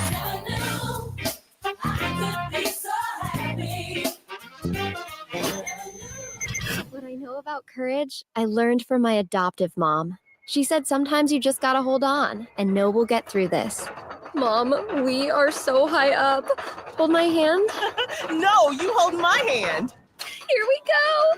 What I know about courage, I learned from my adoptive mom. She said sometimes you just gotta hold on and know we'll get through this. Mom, we are so high up. Hold my hand. No, you hold my hand. Here we go.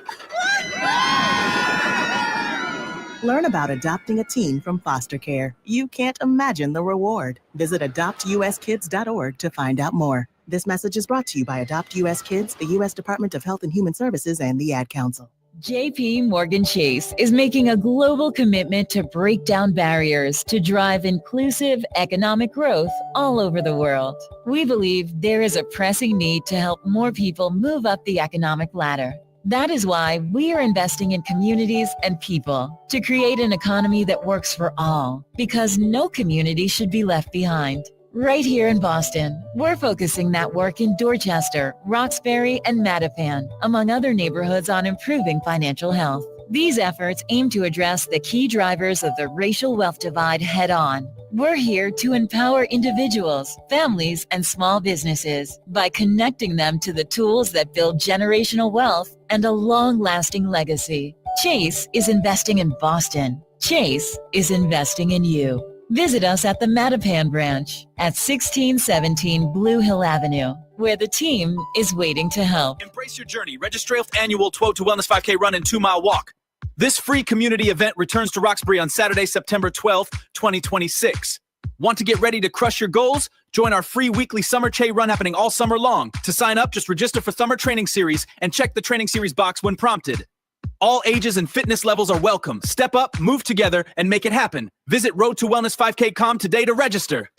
Learn about adopting a teen from foster care. You can't imagine the reward. Visit adoptuskids.org to find out more. This message is brought to you by Adopt US Kids, the U.S. Department of Health and Human Services, and the Ad Council. JP Morgan Chase is making a global commitment to break down barriers to drive inclusive economic growth all over the world. We believe there is a pressing need to help more people move up the economic ladder. That is why we are investing in communities and people to create an economy that works for all, because no community should be left behind. Right here in Boston, we're focusing that work in Dorchester, Roxbury, and Mattapan, among other neighborhoods, on improving financial health. These efforts aim to address the key drivers of the racial wealth divide head-on. We're here to empower individuals, families, and small businesses by connecting them to the tools that build generational wealth and a long-lasting legacy. Chase is investing in Boston. Chase is investing in you. Visit us at the Mattapan branch at 1617 Blue Hill Avenue, where the team is waiting to help. Embrace your journey. Register your annual 12 to Wellness 5K run and 2-mile walk. This free community event returns to Roxbury on Saturday, September 12th, 2026. Want to get ready to crush your goals? Join our free weekly Summer Che run happening all summer long. To sign up, just register for Summer Training Series and check the Training Series box when prompted. All ages and fitness levels are welcome. Step up, move together, and make it happen. Visit roadtowellness5k.com today to register.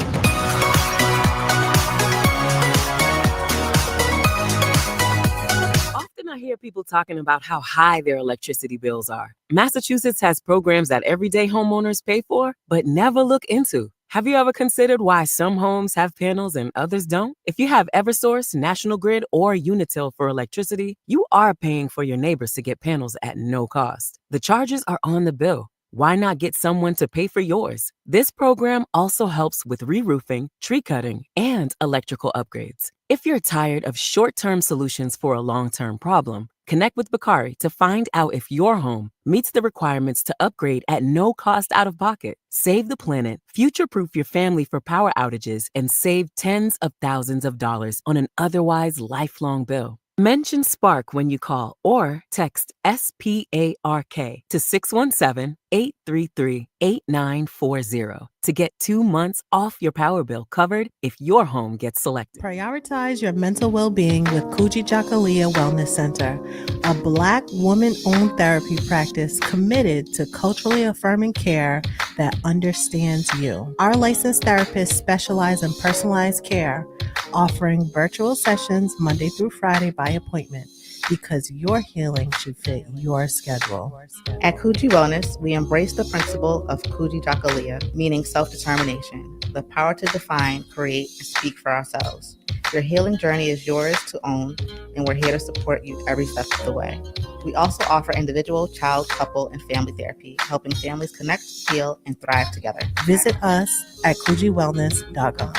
Often I hear people talking about how high their electricity bills are. Massachusetts has programs that everyday homeowners pay for, but never look into. Have you ever considered why some homes have panels and others don't? If you have Eversource, National Grid, or Unitil for electricity, you are paying for your neighbors to get panels at no cost. The charges are on the bill. Why not get someone to pay for yours? This program also helps with re-roofing, tree cutting, and electrical upgrades. If you're tired of short-term solutions for a long-term problem, connect with Bakari to find out if your home meets the requirements to upgrade at no cost out of pocket. Save the planet, future-proof your family for power outages, and save tens of thousands of dollars on an otherwise lifelong bill. Mention Spark when you call or text SPARK to 617-833-8940 to get 2 months off your power bill covered if your home gets selected. Prioritize your mental well-being with Kuji Jakalia Wellness Center, a Black woman-owned therapy practice committed to culturally affirming care that understands you. Our licensed therapists specialize in personalized care, offering virtual sessions Monday through Friday by appointment, because your healing should fit your schedule. At Kuji Wellness, we embrace the principle of Kuji Jakalia, meaning self-determination, the power to define, create, and speak for ourselves. Your healing journey is yours to own, and we're here to support you every step of the way. We also offer individual, child, couple, and family therapy, helping families connect, heal, and thrive together. Visit us at kujiwellness.com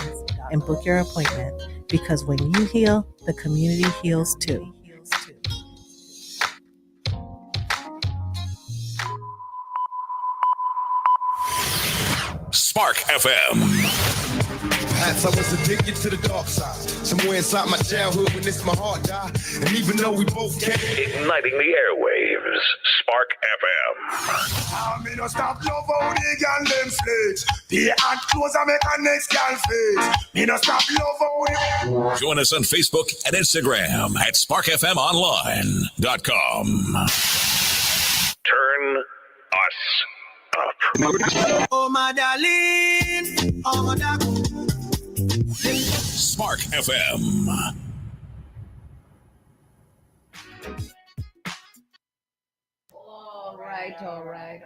and book your appointment, because when you heal, the community heals too. Spark FM. Perhaps I was addicted to the dark side. Somewhere inside my childhood when this my heart died. And even though we both can't. Igniting the airwaves. Spark FM. I'm in a stop love how they gun them flex. The act close and make a next gal face. Me no stop love how they. Join us on Facebook and Instagram at SparkFMOnline.com. Turn us up. Oh my darling, oh my darling. Spark FM. all right.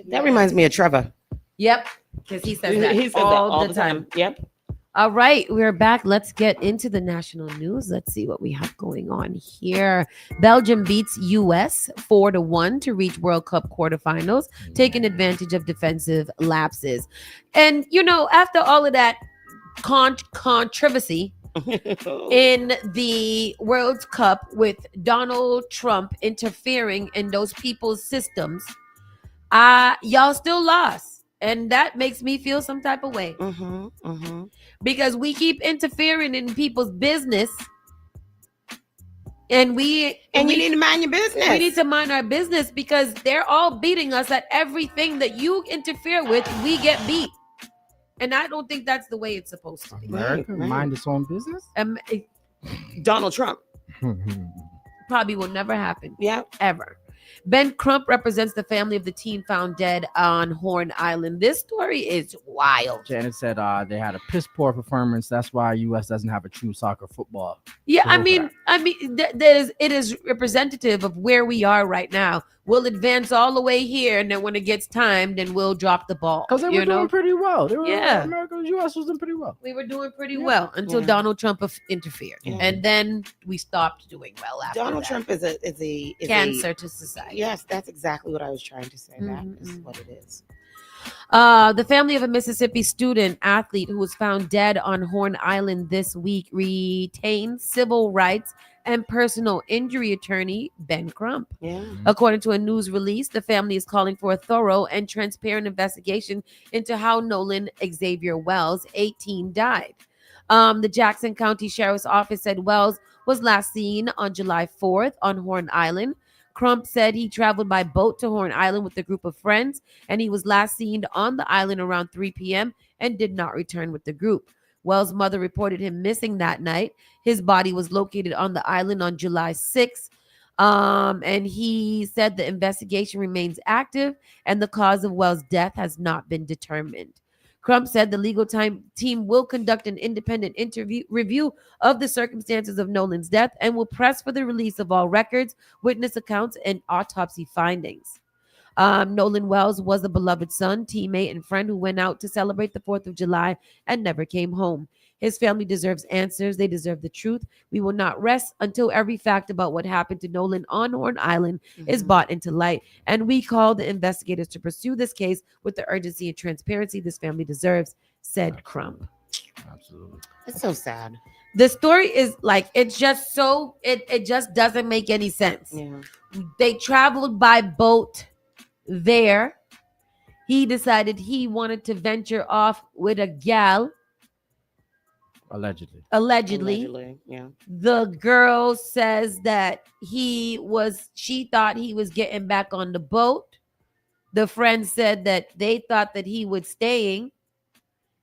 That reminds me of Trevor. Yep, because he says that, He says all the time. Yep. All right, we're back. Let's get into the national news. Let's see what we have going on here. Belgium beats US 4-1 to reach World Cup quarterfinals, taking advantage of defensive lapses. And after all of that controversy in the World Cup with Donald Trump interfering in those people's systems, y'all still lost. And that makes me feel some type of way. Because we keep interfering in people's business. And you need to mind your business. We need to mind our business because they're all beating us at everything that you interfere with, we get beat. And I don't think that's the way it's supposed to be. America mind its own business? Donald Trump. Probably will never happen. Yeah. Ever. Ben Crump represents the family of the teen found dead on Horn Island. This story is wild. Janet said they had a piss poor performance. That's why U.S. doesn't have a true soccer football. Yeah, it is representative of where we are right now. We'll advance all the way here, and then when it gets time, then we'll drop the ball. Because they were doing pretty well. U.S. was doing pretty well. We were doing pretty well until Donald Trump interfered, and then we stopped doing well after Donald that. Trump is a cancer to society. Yes, that's exactly what I was trying to say. That is what it is. The family of a Mississippi student athlete who was found dead on Horn Island this week retains civil rights and personal injury attorney Ben Crump. Yeah. According to a news release, the family is calling for a thorough and transparent investigation into how Nolan Xavier Wells, 18, died. The Jackson County Sheriff's Office said Wells was last seen on July 4th on Horn Island. Crump said he traveled by boat to Horn Island with a group of friends, and he was last seen on the island around 3 p.m. and did not return with the group. Wells' mother reported him missing that night. His body was located on the island on July 6th, and he said the investigation remains active and the cause of Wells' death has not been determined. Crump said the legal team will conduct an independent review of the circumstances of Nolan's death and will press for the release of all records, witness accounts, and autopsy findings. Nolan Wells was a beloved son, teammate, and friend who went out to celebrate the 4th of July and never came home. His family deserves answers. They deserve the truth. We will not rest until every fact about what happened to Nolan on Horn Island is brought into light. And we call the investigators to pursue this case with the urgency and transparency this family deserves, said Crump. Absolutely. It's so sad. The story is it's just so, it just doesn't make any sense. Yeah. They traveled by boat there. He decided he wanted to venture off with a gal. Allegedly. Yeah. The girl says that she thought he was getting back on the boat. The friend said that they thought that he was staying.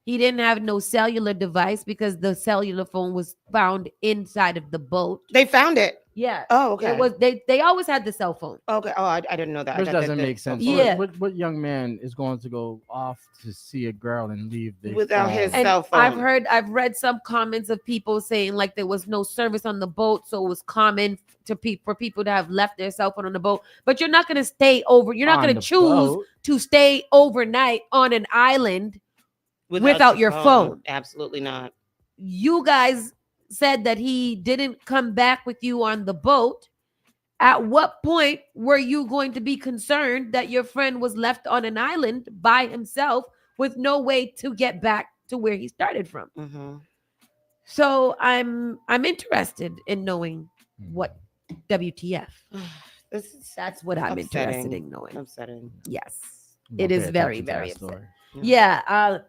He didn't have no cellular device because the cellular phone was found inside of the boat. They found it. Yeah. Oh, okay. It was they always had the cell phone. Okay. Oh, I didn't know that. Which doesn't make sense. Yeah. What young man is going to go off to see a girl and leave without his cell phone? I've read some comments of people saying there was no service on the boat, so it was common for people to have left their cell phone on the boat. But you're not going to stay over. You're not going to choose to stay overnight on an island without your phone. Absolutely not. You guys said that he didn't come back with you on the boat. At what point were you going to be concerned that your friend was left on an island by himself with no way to get back to where he started from? So I'm interested in knowing what WTF. That's what I'm interested in knowing. Upsetting. Yes, it is very, very upsetting. Yeah.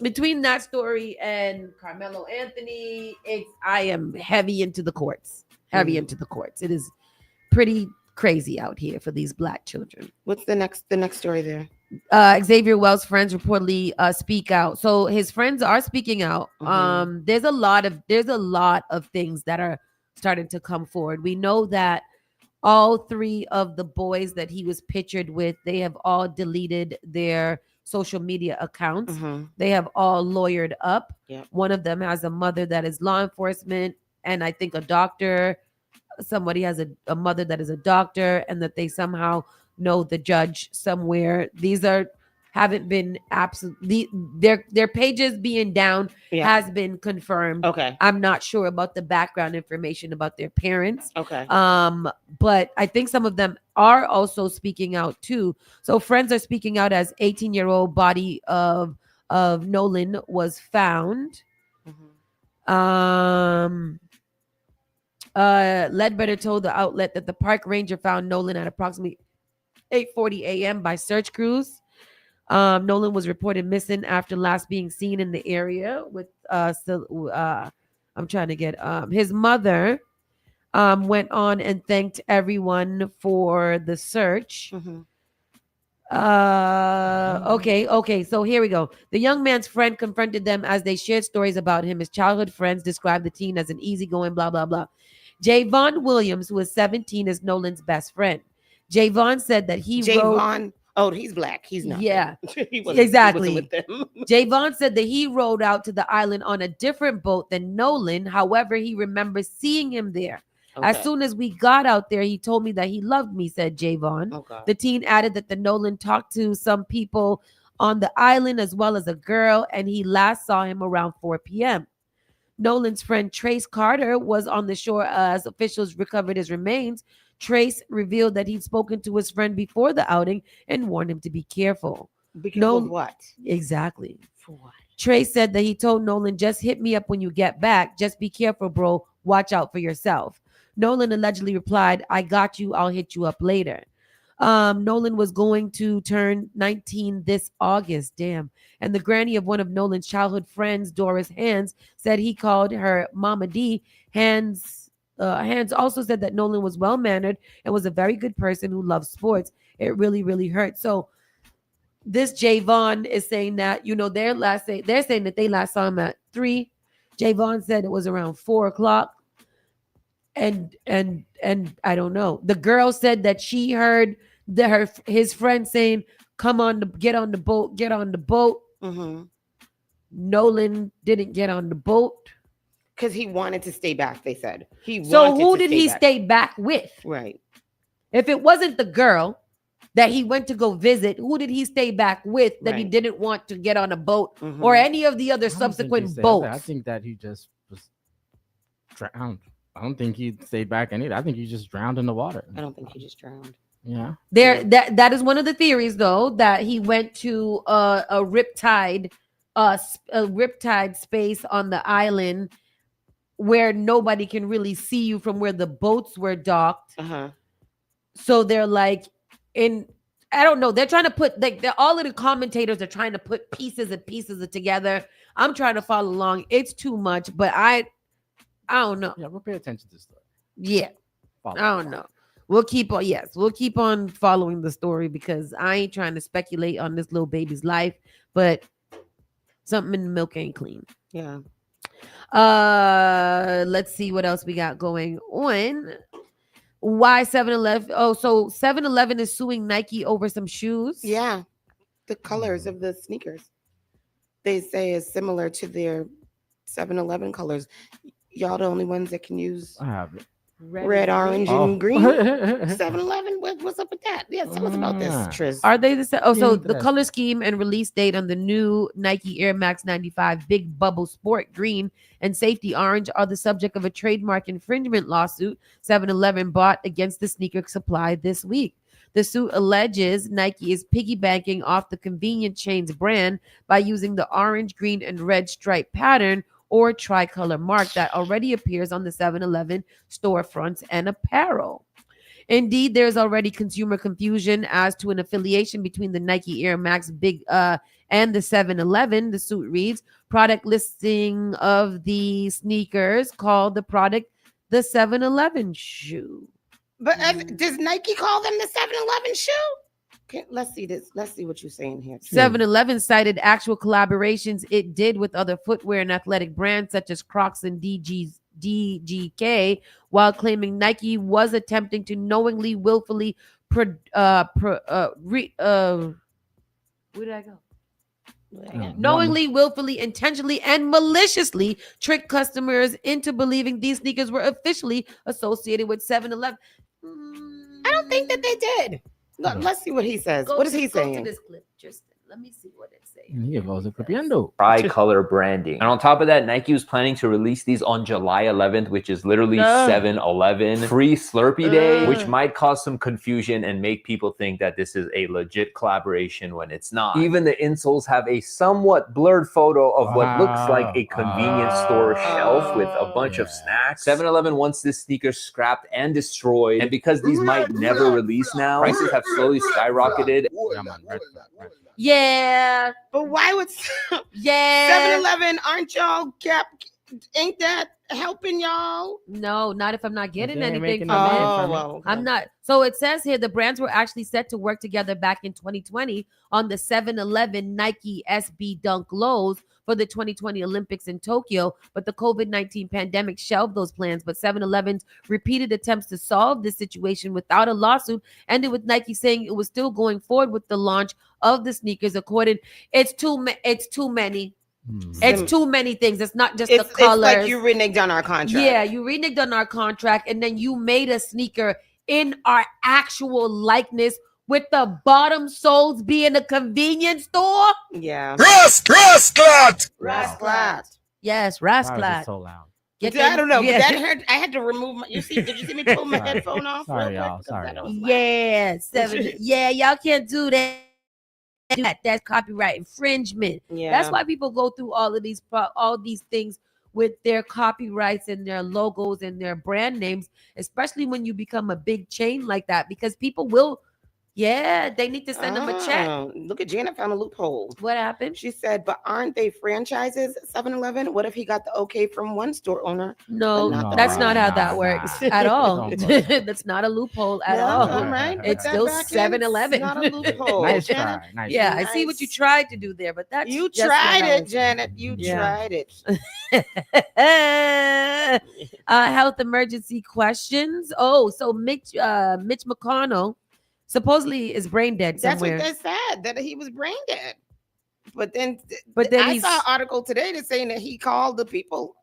Between that story and Carmelo Anthony, I am heavy into the courts. It is pretty crazy out here for these black children. What's the next story there? Xavier Wells' friends reportedly speak out. So his friends are speaking out. There's a lot of things that are starting to come forward. We know that all 3 of the boys that he was pictured with, they have all deleted their social media accounts. They have all lawyered up. Yep. One of them has a mother that is law enforcement, and I think a doctor. Somebody has a mother that is a doctor, and that they somehow know the judge somewhere. These haven't been absolutely their pages being down has been confirmed. Okay. I'm not sure about the background information about their parents. Okay. But I think some of them are also speaking out too. So friends are speaking out as 18-year-old body of Nolan was found. Ledbetter told the outlet that the park ranger found Nolan at approximately 8:40 a.m. by search crews. Nolan was reported missing after last being seen in the area with I'm trying to get his mother went on and thanked everyone for the search. Okay, so here we go. The young man's friend confronted them as they shared stories about him. His childhood friends described the teen as an easygoing blah blah blah. Javon Williams, who was 17, is Nolan's best friend. Javon said that he's black. He's not. Yeah, exactly. with them. Javon said that he rode out to the island on a different boat than Nolan. However, he remembers seeing him there. As soon as we got out there, he told me that he loved me, said Javon. The teen added that the Nolan talked to some people on the island as well as a girl, and he last saw him around 4 p.m. Nolan's friend Trace Carter was on the shore as officials recovered his remains. Trace revealed that he'd spoken to his friend before the outing and warned him to be careful. Because of what? Exactly. For what? Trace said that he told Nolan, just hit me up when you get back. Just be careful, bro. Watch out for yourself. Nolan allegedly replied, I got you. I'll hit you up later. Nolan was going to turn 19 this August. Damn. And the granny of one of Nolan's childhood friends, Doris Hands, said he called her Mama D. Hands also said that Nolan was well-mannered and was a very good person who loved sports. It really, really hurt. So this Javon is saying that, they're saying that they last saw him at 3. Javon said it was around 4 o'clock. And I don't know. The girl said that she heard his friend saying, "Come on, get on the boat, get on the boat." Nolan didn't get on the boat because he wanted to stay back. They said So who did he stay back with? Right. If it wasn't the girl that he went to go visit, who did he stay back with that he didn't want to get on a boat or any of the other subsequent boats? I think that he just was drowned. I don't think he stayed back in it. I think he just drowned in the water. I don't think he just drowned. Yeah. That is one of the theories, though, that he went to a riptide space on the island where nobody can really see you from where the boats were docked. So they're like I don't know. They're trying to put all of the commentators are trying to put pieces together. I'm trying to follow along. It's too much, but I don't know. Yeah, we'll pay attention to this story. Yeah. I don't know. We'll keep on following the story because I ain't trying to speculate on this little baby's life, but something in the milk ain't clean. Yeah. Let's see what else we got going on. Why 7-Eleven? Oh, so 7-Eleven is suing Nike over some shoes? Yeah. The colors of the sneakers, they say, is similar to their 7-Eleven colors. Y'all the only ones that can use red, orange, and green. 7-Eleven, what's up with that? Yeah, tell us about this, Triz. Are they the same? Oh, so the color scheme and release date on the new Nike Air Max 95 Big Bubble Sport Green and Safety Orange are the subject of a trademark infringement lawsuit 7-Eleven brought against the sneaker supply this week. The suit alleges Nike is piggybacking off the convenience chain's brand by using the orange, green, and red stripe pattern or tricolor mark that already appears on the 7-Eleven storefronts and apparel. Indeed, there's already consumer confusion as to an affiliation between the Nike Air Max Big and the 7-Eleven. The suit reads, product listing of the sneakers called the product the 7-Eleven shoe. But does Nike call them the 7-Eleven shoe? Okay, let's see this. Let's see what you're saying here. 7-Eleven cited actual collaborations it did with other footwear and athletic brands such as Crocs and DGK, while claiming Nike was attempting to knowingly, willfully, where did I go? Knowingly, willfully, intentionally, and maliciously trick customers into believing these sneakers were officially associated with 7-Eleven. I don't think that they did. Let's see what he says. Go What is he Go saying? to this clip, Tristan. Let me see what it says. Here goes the clipiendo. Tri-color branding. And on top of that, Nike was planning to release these on July 11th, which is literally Ugh. 7-Eleven free Slurpee Day, Ugh. which might cause some confusion and make people think that this is a legit collaboration when it's not. Even the insoles have a somewhat blurred photo of what looks like a convenience store shelf with a bunch of snacks. 7-Eleven wants this sneaker scrapped and destroyed, and because these might never release now, prices have slowly skyrocketed. Yeah. But why would Yeah. 7-Eleven, aren't y'all ain't that helping y'all? No, not if I'm not getting They ain't anything making from no money it. from it. okay. I'm not. So it says here the brands were actually set to work together back in 2020 on the 7-Eleven Nike SB Dunk lows for the 2020 Olympics in Tokyo, but the COVID-19 pandemic shelved those plans. But 7-Eleven's repeated attempts to solve this situation without a lawsuit ended with Nike saying it was still going forward with the launch of the sneakers. According, it's too many. It's too many things. It's not just the colors. It's like you reneged on our contract. Yeah, you reneged on our contract, and then you made a sneaker in our actual likeness with the bottom soles being a convenience store. Yeah. Rasclat! Rasclat. Yes, Why was it Rasclat. so loud? I don't know, Yeah. but that hurt. I had to remove my. Did you see me pull my headphone off? Sorry, real quick? y'all. Sorry, That y'all. was loud. Yeah, 7. Yeah, y'all can't do that. That's copyright infringement. Yeah. That's why people go through all these things with their copyrights and their logos and their brand names, especially when you become a big chain like that, because people will. Yeah, they need to send them a check. Look at Janet found a loophole. What happened? She said, but aren't they franchises, 7-Eleven? What if he got the okay from one store owner? No, but not the that's rest? not how that works at all. That's not a loophole at all. All right. It's put that still back in. 7-Eleven. Not a loophole. Nice Janet. try. Nice Yeah, try. I see what you tried to do there, but that's You just tried not how it, Janet. You Yeah. tried it. Health emergency questions. Oh, so Mitch McConnell supposedly is brain dead That's somewhere. what they said, that he was brain dead. But then I Then saw an article today that's saying that he called the people.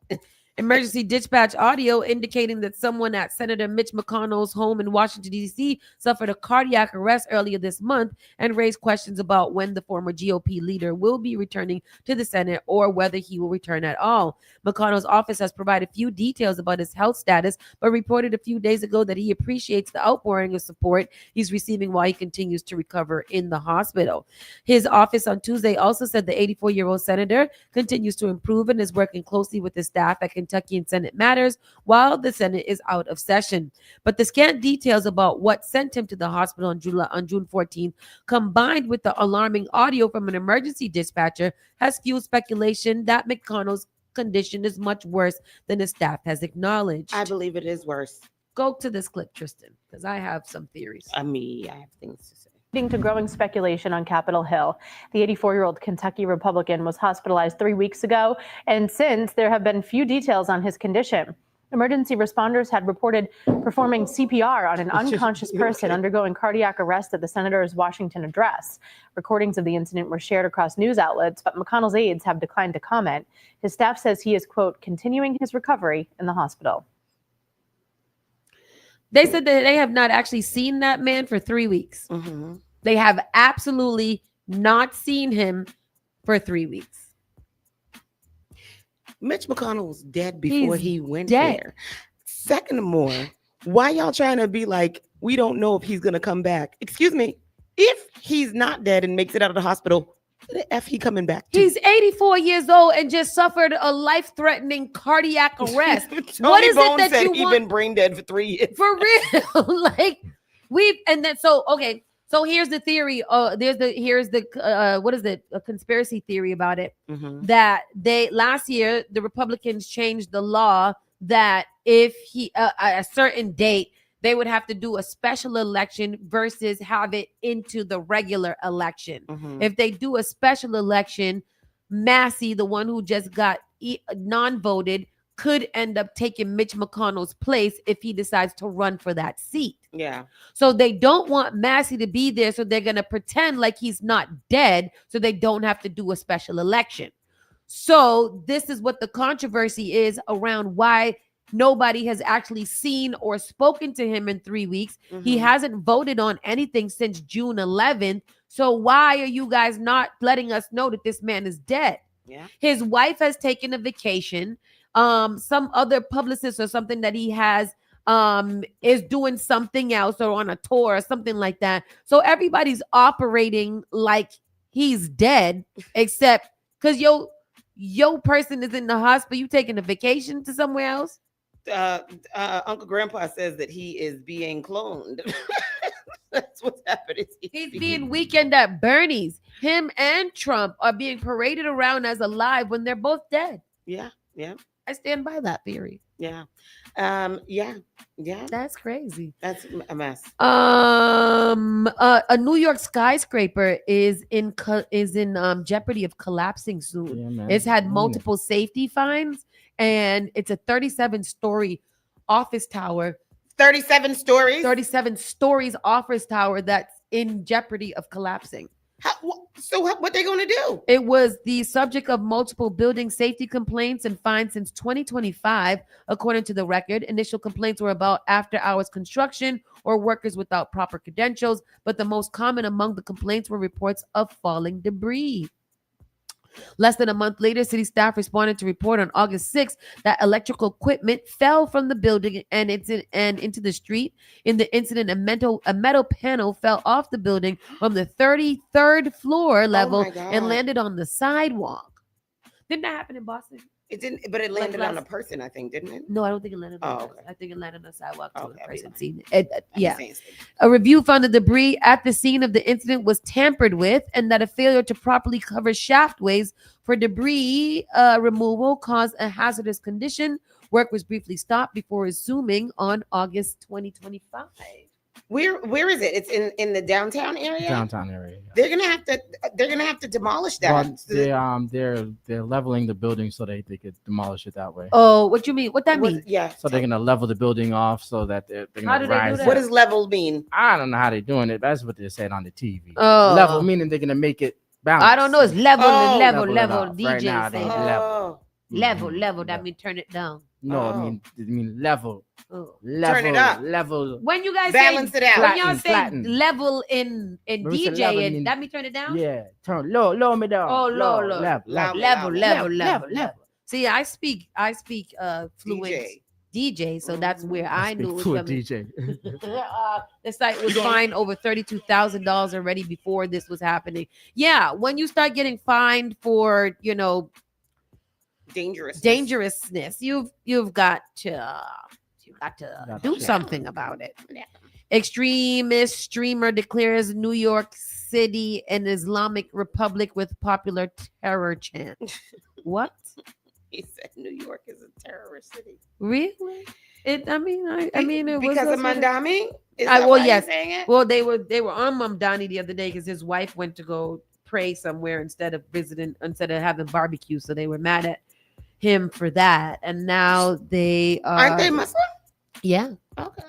Emergency dispatch audio indicating that someone at Senator Mitch McConnell's home in Washington, D.C. suffered a cardiac arrest earlier this month and raised questions about when the former GOP leader will be returning to the Senate or whether he will return at all. McConnell's office has provided few details about his health status, but reported a few days ago that he appreciates the outpouring of support he's receiving while he continues to recover in the hospital. His office on Tuesday also said the 84-year-old senator continues to improve and is working closely with his staff at Kentucky and Senate Matters while the Senate is out of session. But the scant details about what sent him to the hospital on June 14th, combined with the alarming audio from an emergency dispatcher, has fueled speculation that McConnell's condition is much worse than his staff has acknowledged. I believe it is worse. Go to this clip, Tristan, because I have some theories. I have things to say. Leading to growing speculation on Capitol Hill. The 84-year-old Kentucky Republican was hospitalized 3 weeks ago, and since there have been few details on his condition. Emergency responders had reported performing CPR on an unconscious person undergoing cardiac arrest at the senator's Washington address. Recordings of the incident were shared across news outlets, but McConnell's aides have declined to comment. His staff says he is, quote, continuing his recovery in the hospital. They said that they have not actually seen that man for 3 weeks. Mm-hmm. They have absolutely not seen him for 3 weeks. Mitch McConnell was dead before he went dead. there. Second of more, why y'all trying to be like, we don't know if he's going to come back? Excuse me. If he's not dead and makes it out of the hospital, where the F he coming back to? He's 84 years old and just suffered a life-threatening cardiac arrest. Tony What is Bone it that said you he want? been brain dead for 3 years. For real. So here's the theory. Here's the what is it? A conspiracy theory about it. Mm-hmm. That last year the Republicans changed the law that if he a certain date they would have to do a special election versus have it into the regular election. Mm-hmm. If they do a special election, Massey, the one who just got non-voted, could end up taking Mitch McConnell's place if he decides to run for that seat. Yeah. So they don't want Massey to be there, so they're going to pretend like he's not dead so they don't have to do a special election. So this is what the controversy is around why Nobody has actually seen or spoken to him in 3 weeks. He Mhm. hasn't voted on anything since June 11th. So why are you guys not letting us know that this man is dead? Yeah. His wife has taken a vacation. Some other publicist or something that he has is doing something else or on a tour or something like that. So everybody's operating like he's dead, except because your person is in the hospital. You taking a vacation to somewhere else? Uncle Grandpa says that he is being cloned. That's what's happening. He's being weekend at Bernie's. Him and Trump are being paraded around as alive when they're both dead. Yeah, yeah, I stand by that theory. yeah, yeah. That's crazy. That's a mess. A New York skyscraper is in jeopardy of collapsing soon. Yeah, man. It's had Boom. multiple safety fines, and it's a 37-story office tower. 37 stories. 37 stories office tower that's in jeopardy of collapsing. What they gonna do? It was the subject of multiple building safety complaints and fines since 2025, according to the record. Initial complaints were about after-hours construction or workers without proper credentials, but the most common among the complaints were reports of falling debris. Less than a month later, city staff responded to report on August 6th that electrical equipment fell from the building and into the street. In the incident, a metal panel fell off the building from the 33rd floor level and landed on the sidewalk. Didn't that happen in Boston? It didn't, but it landed on a person, I think, didn't it? No, I don't think it landed on Oh, a person. I think it landed on the sidewalk too. Okay, A person I'd be seen it. Yeah. saying A review found the debris at the scene of the incident was tampered with and that a failure to properly cover shaftways for debris removal caused a hazardous condition. Work was briefly stopped before resuming on August 2025. Where is it? It's in the downtown area. Downtown area. They're gonna have to demolish that. Well, they're leveling the building so they could demolish it that way. Oh, what you mean? What that mean? Yeah. So they're gonna level the building off so that they're How gonna do they do rise. that? What does level mean? I don't know how they're doing it. That's what they said on the TV. Oh. Level meaning they're gonna make it balance. I don't know. It's level, Oh. level. Level it off. DJ Right now, say they that. level. Level. That means turn it down. No, Oh. I mean level. Oh. Level. Turn it up. Level. When you guys Balance say, it out. when y'all Flatten, say flatten. level in When we say DJ, level, I mean- that mean turn it down? Yeah. Turn low me down. Oh, low. Level. See, I speak fluent DJ, so that's where I knew it was Fluid coming. DJ. The site was fined over $32,000 already before this was happening. Yeah, when you start getting fined for, dangerousness, you've got to do something about it. Extremist streamer declares New York City an Islamic Republic with popular terror chant. What? He said New York is a terrorist city. Really? It was Because of Mandami? Is well, that why you're yes. saying it? Well, they were on Mamdani the other day because his wife went to go pray somewhere instead of having barbecue. So they were mad at him for that. And now they Aren't they Muslim? Yeah. Okay.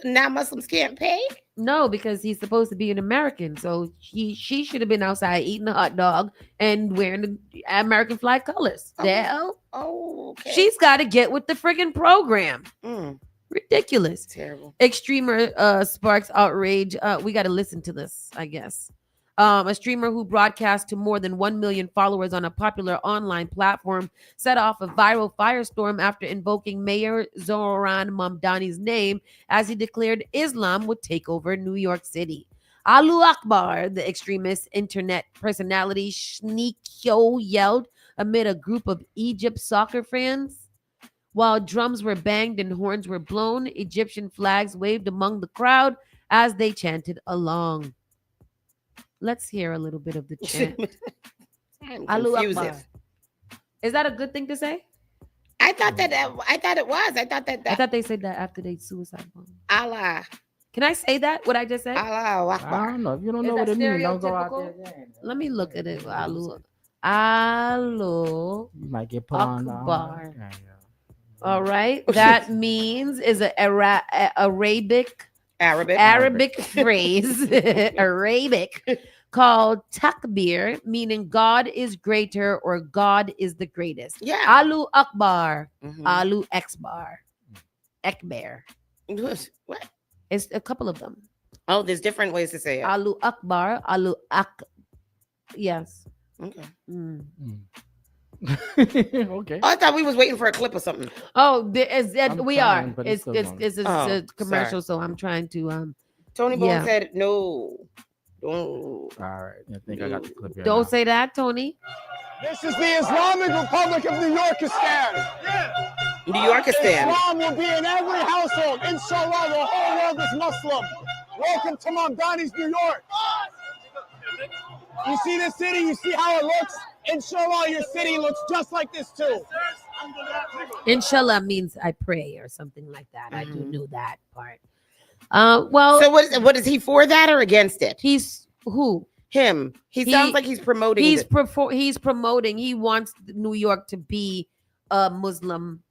Now Muslims can't pay? No, because he's supposed to be an American. So she should have been outside eating a hot dog and wearing the American flag colors. Oh, okay. She's got to get with the friggin' program. Ridiculous. Terrible. Extremer sparks outrage. We got to listen to this, I guess. A streamer who broadcast to more than 1 million followers on a popular online platform set off a viral firestorm after invoking Mayor Zohran Mamdani's name as he declared Islam would take over New York City. Allahu Akbar, the extremist internet personality Shnikyo yelled amid a group of Egypt soccer fans. While drums were banged and horns were blown, Egyptian flags waved among the crowd as they chanted along. Let's hear a little bit of the chant. I'm confused. Is that a good thing to say? I thought it was. I thought they said that after they suicide bomb. Allah. Can I say that? What I just said? Allah I Akbar. don't know. If you don't Is know that what it means, don't go out stereotypical? there. Let me look at it. Allahu You might get put on. Akbar. Yeah. All right. That means is an Arabic phrase. Arabic called takbir, meaning God is greater or God is the greatest. Yeah. Alu Akbar, Mhm. Alu Akbar, Ekber. What? It's a couple of them. Oh, there's different ways to say it. Alu Akbar, Alu Ak. Yes. Okay. Okay. Oh, I thought we was waiting for a clip or something. Oh, I'm we trying, are. but It's still going. a commercial, sorry. so I'm trying to Tony Bone yeah. said no. Don't. All right. I think I got the clip here. Don't now. say that, Tony. This is the Islamic Republic of New Yorkistan. New Yorkistan. Islam will be in every household. Inshallah, the whole world is Muslim. Welcome to Mamdani's New York. You see this city? You see how it looks? Inshallah, your city looks just like this too. Inshallah means I pray or something like that. I do know that part. Well, so what is he for that or against it? He's who? Him. He sounds like he's promoting. He's promoting. He wants New York to be a Muslim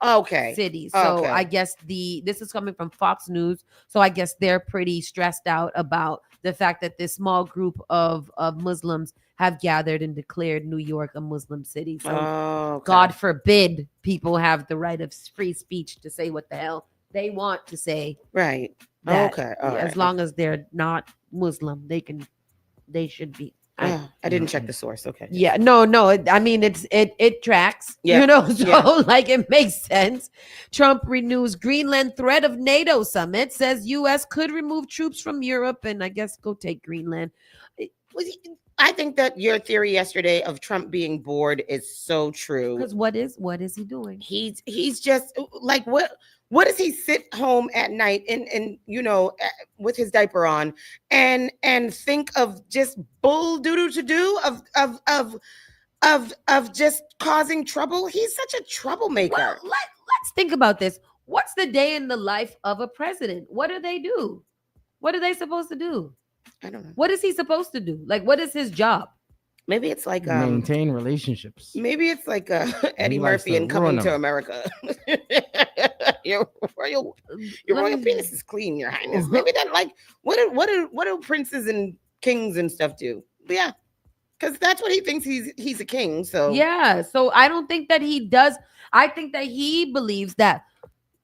city. So I guess this is coming from Fox News. So I guess they're pretty stressed out about the fact that this small group of Muslims have gathered and declared New York a Muslim city. So God forbid people have the right of free speech to say what the hell they want to say. Right. That, Okay. As long as they're not Muslim, they should be. I didn't check the source. Okay. Yeah, no. I mean, it tracks. Yeah. You know, so Yeah. like it makes sense. Trump renews Greenland threat of NATO summit. Says U.S. could remove troops from Europe and I guess go take Greenland. I think that your theory yesterday of Trump being bored is so true. Because what is he doing? He's just like what does he sit home at night and with his diaper on and think of just bull doodle to do of just causing trouble? He's such a troublemaker. Well, let's think about this. What's the day in the life of a president? What do they do? What are they supposed to do? I don't know. What is he supposed to do? Like, what is his job? Maybe it's like maintain relationships. Maybe it's like Eddie Murphy in Coming to America. Your royal penis is clean, Your Highness. Maybe that like what do princes and kings and stuff do? But yeah, because that's what he thinks he's a king. So yeah, so I don't think that he does. I think that he believes that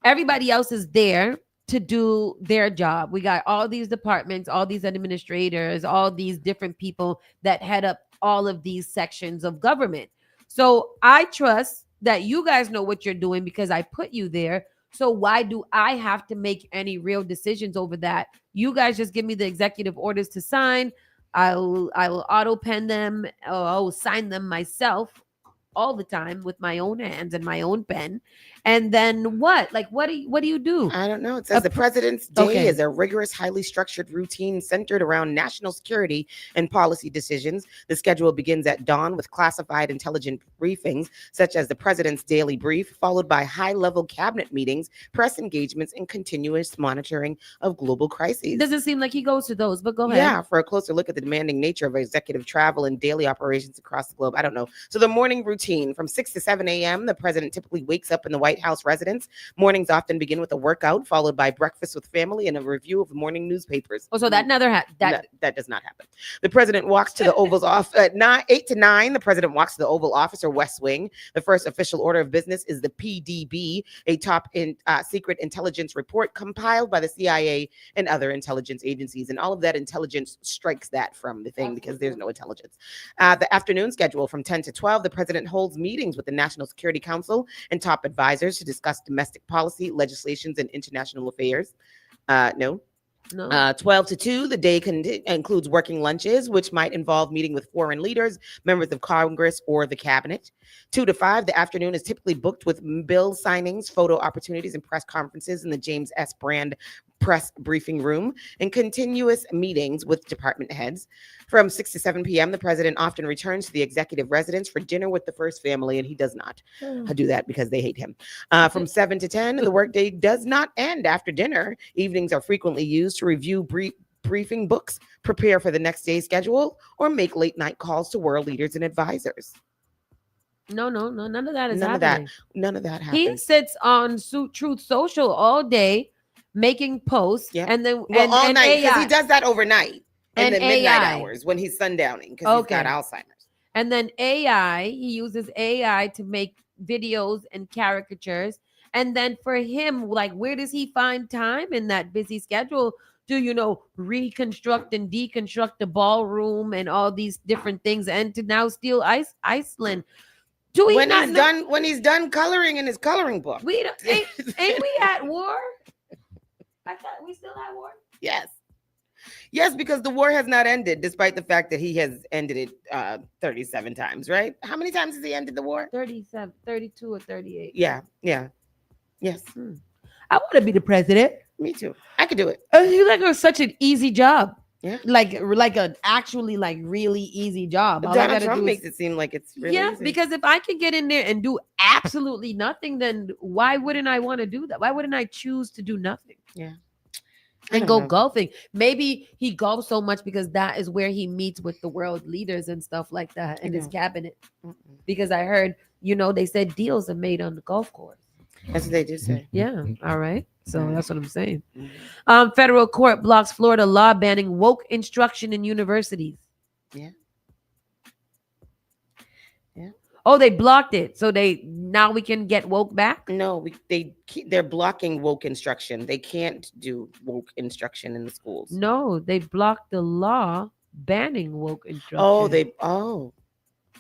everybody else is there to do their job. We got all these departments, all these administrators, all these different people that head up all of these sections of government. So I trust that you guys know what you're doing because I put you there. So why do I have to make any real decisions over that? You guys just give me the executive orders to sign. I will auto pen them. I will sign them myself all the time with my own hands and my own pen. And then what? Like, what do you do? I don't know. It says the president's day is a rigorous, highly structured routine centered around national security and policy decisions. The schedule begins at dawn with classified intelligence briefings, such as the president's daily brief, followed by high-level cabinet meetings, press engagements, and continuous monitoring of global crises. It doesn't seem like he goes to those, but go ahead. Yeah, for a closer look at the demanding nature of executive travel and daily operations across the globe. I don't know. So the morning routine from 6 to 7 a.m., the president typically wakes up in the White House residence. Mornings often begin with a workout, followed by breakfast with family and a review of morning newspapers. Oh, so that that does not happen. The president walks to the Oval's office at 8 to 9. The president walks to the Oval Office or West Wing. The first official order of business is the PDB, a top secret intelligence report compiled by the CIA and other intelligence agencies. And all of that intelligence strikes that from the thing because there's no intelligence. The afternoon schedule from 10 to 12, the president holds meetings with the National Security Council and top advisors to discuss domestic policy, legislations, and international affairs. No. 12 to 2, the day includes working lunches, which might involve meeting with foreign leaders, members of Congress, or the cabinet. 2 to 5, the afternoon is typically booked with bill signings, photo opportunities, and press conferences in the James S. Brand press briefing room and continuous meetings with department heads. From 6 to 7 p.m., the president often returns to the executive residence for dinner with the first family, and he does not do that because they hate him. From 7 to 10, the workday does not end after dinner. Evenings are frequently used to review briefing books, prepare for the next day's schedule, or make late night calls to world leaders and advisors. No, none of that is None happening. None of that happens. He sits on Truth Social all day making posts and then all night because AI. he does that overnight. in And the midnight AI. hours when he's sundowning because he's got Okay. Alzheimer's. And then AI, he uses AI to make videos and caricatures. And then for him, like, where does he find time in that busy schedule to, reconstruct and deconstruct the ballroom and all these different things, and to now steal Iceland? Do we When not he's know? done, when he's done coloring in his coloring book. We don't, ain't we at war? I thought we still at war. Yes. Yes, because the war has not ended, despite the fact that he has ended it 37 times, right? How many times has he ended the war? 37, 32, or 38. Yeah. Yes. I want to be the president. Me too. I could do it. I feel like it was such an easy job. Yeah. Like a actually like really easy job. All I Donald gotta Trump do makes is, it seem like it's really yeah, easy. because if I can get in there and do absolutely nothing, then why wouldn't I want to do that? Why wouldn't I choose to do nothing? Yeah. And go golfing. Maybe he golfs so much because that is where he meets with the world leaders and stuff like that in his cabinet. Because I heard, they said deals are made on the golf course. That's what they do say. Yeah. All right. So that's what I'm saying. Federal court blocks Florida law banning woke instruction in universities. Yeah. Oh, they blocked it. So now we can get woke back? No, they're blocking woke instruction. They can't do woke instruction in the schools. No, they blocked the law banning woke instruction.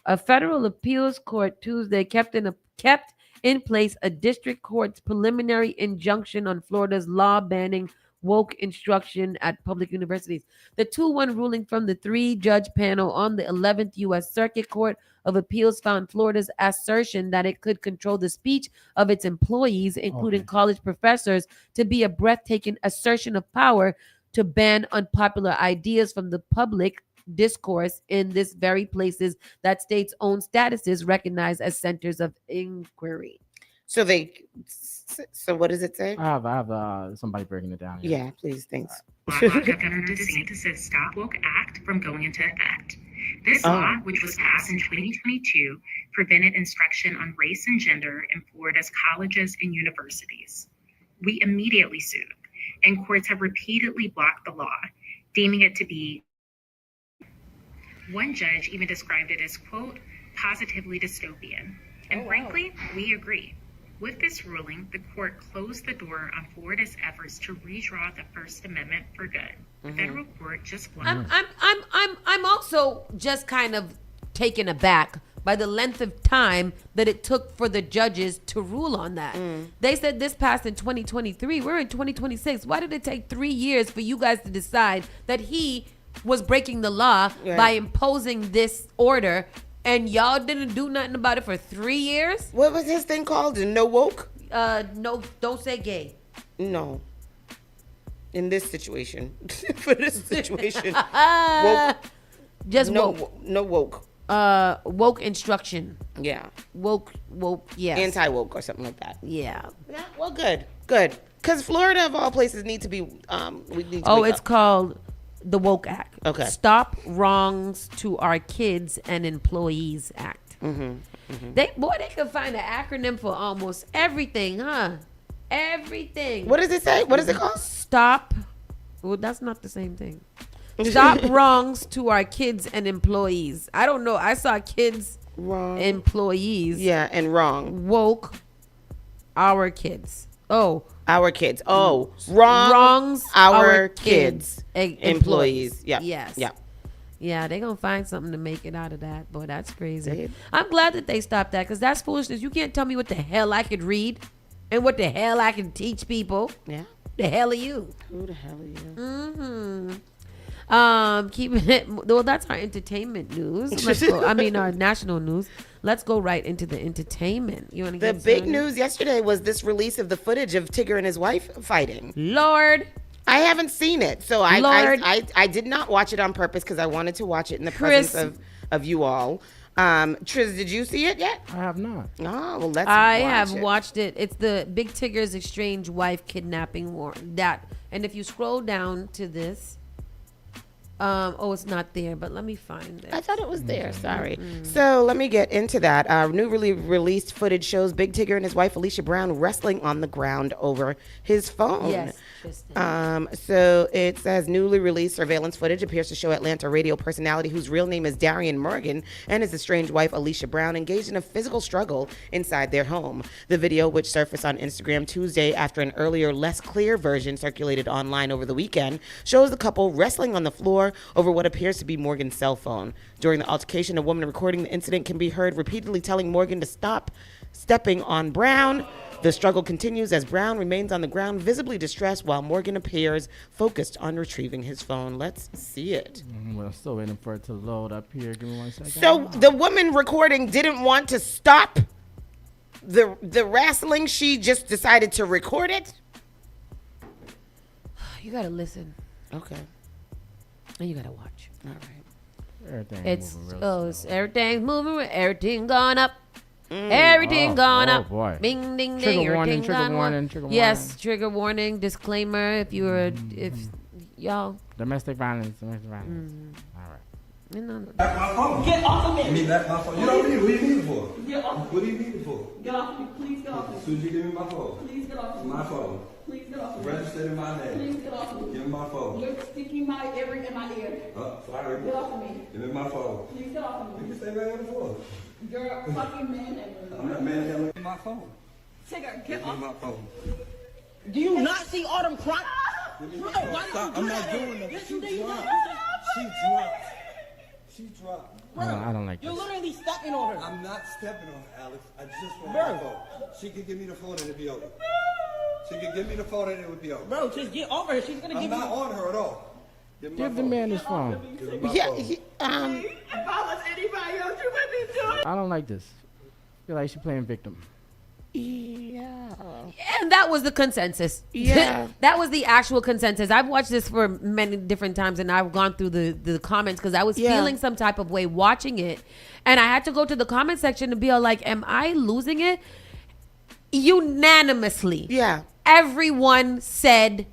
A federal appeals court Tuesday kept in place a district court's preliminary injunction on Florida's law banning woke instruction at public universities. The 2-1 ruling from the 3-judge panel on the 11th U.S. Circuit Court of Appeals found Florida's assertion that it could control the speech of its employees, including college professors, to be a breathtaking assertion of power to ban unpopular ideas from the public discourse in this very places that states' own statuses recognize as centers of inquiry. So what does it say? I have somebody breaking it down here. Yeah, please, thanks. Governor DeSantis' Stop Woke Act from going into effect. This law, which was passed in 2022, prevented instruction on race and gender in Florida's colleges and universities. We immediately sued, and courts have repeatedly blocked the law, deeming it to be. One judge even described it as, quote, positively dystopian. And frankly, we agree. With this ruling, the court closed the door on Florida's efforts to redraw the First Amendment for good. The federal court just I'm also just kind of taken aback by the length of time that it took for the judges to rule on that. They said this passed in 2023. We're in 2026. Why did it take 3 years for you guys to decide that he was breaking the law by imposing this order? And y'all didn't do nothing about it for 3 years? What was his thing called? No woke? No, don't say gay. No. In this situation. For this situation. Woke. Just no, woke. No woke. Woke instruction. Yeah. Woke, yes. Anti-woke or something like that. Yeah. Well, good. Because Florida, of all places, needs to be, we need to it's called the Woke Act. Okay. Stop Wrongs to Our Kids and Employees Act. They can find an acronym for almost everything, huh? Everything. What does it say? What is it called? Stop. Well, that's not the same thing. Stop Wrongs to Our Kids and Employees. I don't know. I saw kids, employees. Yeah, and wrong. Woke. Our kids. Oh. Our kids. Oh. Wrongs. Our kids. Employees. Yeah. Yes. Yeah. Yeah, they're going to find something to make it out of that. Boy, that's crazy. I'm glad that they stopped that because that's foolishness. You can't tell me what the hell I could read and what the hell I can teach people. Yeah. The hell are you? Who the hell are you? Keeping it. Well, that's our entertainment news. Let's go. I mean, our national news. Let's go right into the entertainment. You want to The get big started? news yesterday was this release of the footage of Tigger and his wife fighting. Lord. I haven't seen it, so I did not watch it on purpose because I wanted to watch it in the presence of you all. Triz, did you see it yet? I have not. Oh, well, let's I watch have it. watched it. It's the Big Tigger's Exchange Wife Kidnapping War. And if you scroll down to this, Oh, it's not there, but let me find it. I thought it was there. Sorry. So let me get into that. Newly released footage shows Big Tigger and his wife Alicia Brown wrestling on the ground over his phone. Yes. So it says newly released surveillance footage appears to show Atlanta radio personality whose real name is Darian Morgan and his estranged wife Alicia Brown engaged in a physical struggle inside their home. The video, which surfaced on Instagram Tuesday after an earlier, less clear version circulated online over the weekend, shows the couple wrestling on the floor over what appears to be Morgan's cell phone. During the altercation, a woman recording the incident can be heard repeatedly telling Morgan to stop stepping on Brown. The struggle continues as Brown remains on the ground, visibly distressed, while Morgan appears focused on retrieving his phone. Let's see it. Well, still waiting for it to load up here. Give me 1 second. So the woman recording didn't want to stop the wrestling. She just decided to record it. You gotta listen. Okay. And you gotta watch. All right. Everything's Everything's moving. Everything going up. Everything gone up. Boy. Bing, ding, ding. Trigger warning, everything trigger gone warning, up. trigger Yes, warning. trigger warning, disclaimer. If you were, if y'all. Domestic violence. All right. Back my phone. Get off of me. Give me back my phone. You don't need it. What do you need it for? Get off of me. What do you need it for? Get off of me. Please get off of me. As soon as you give me my phone. Please get off of me. My phone. Please get off of me. Registered in my name. Please get off of me. Give me my phone. You're sticking my ear in my ear. Sorry. Get off of me. Give me my phone. Please get off of me. You can stay right on the floor. You're a fucking manhandler. I'm not manhandling my phone. Tigger, Give get me off. my phone. Do you not see Autumn crying? Give me my phone. Stop. I'm not doing that. Yes, She you did. dropped. She dropped. She dropped. I don't like You're this. literally stepping on her. I'm not stepping on her, Alex. I just want Bro. my phone. She could give me the phone and it'd be over. She could give me the phone and it would be over. Bro, just get over her. She's gonna I'm give not you. on her at all. Give me my Give the phone. man his phone. Give me my Yeah, phone. If I was anybody else, you would be doing. I don't like this. Feel like she's playing victim. Yeah. And that was the consensus. Yeah. That was the actual consensus. I've watched this for many different times and I've gone through the comments because I was feeling some type of way watching it. And I had to go to the comment section to be all like, am I losing it? Unanimously. Yeah. Everyone said,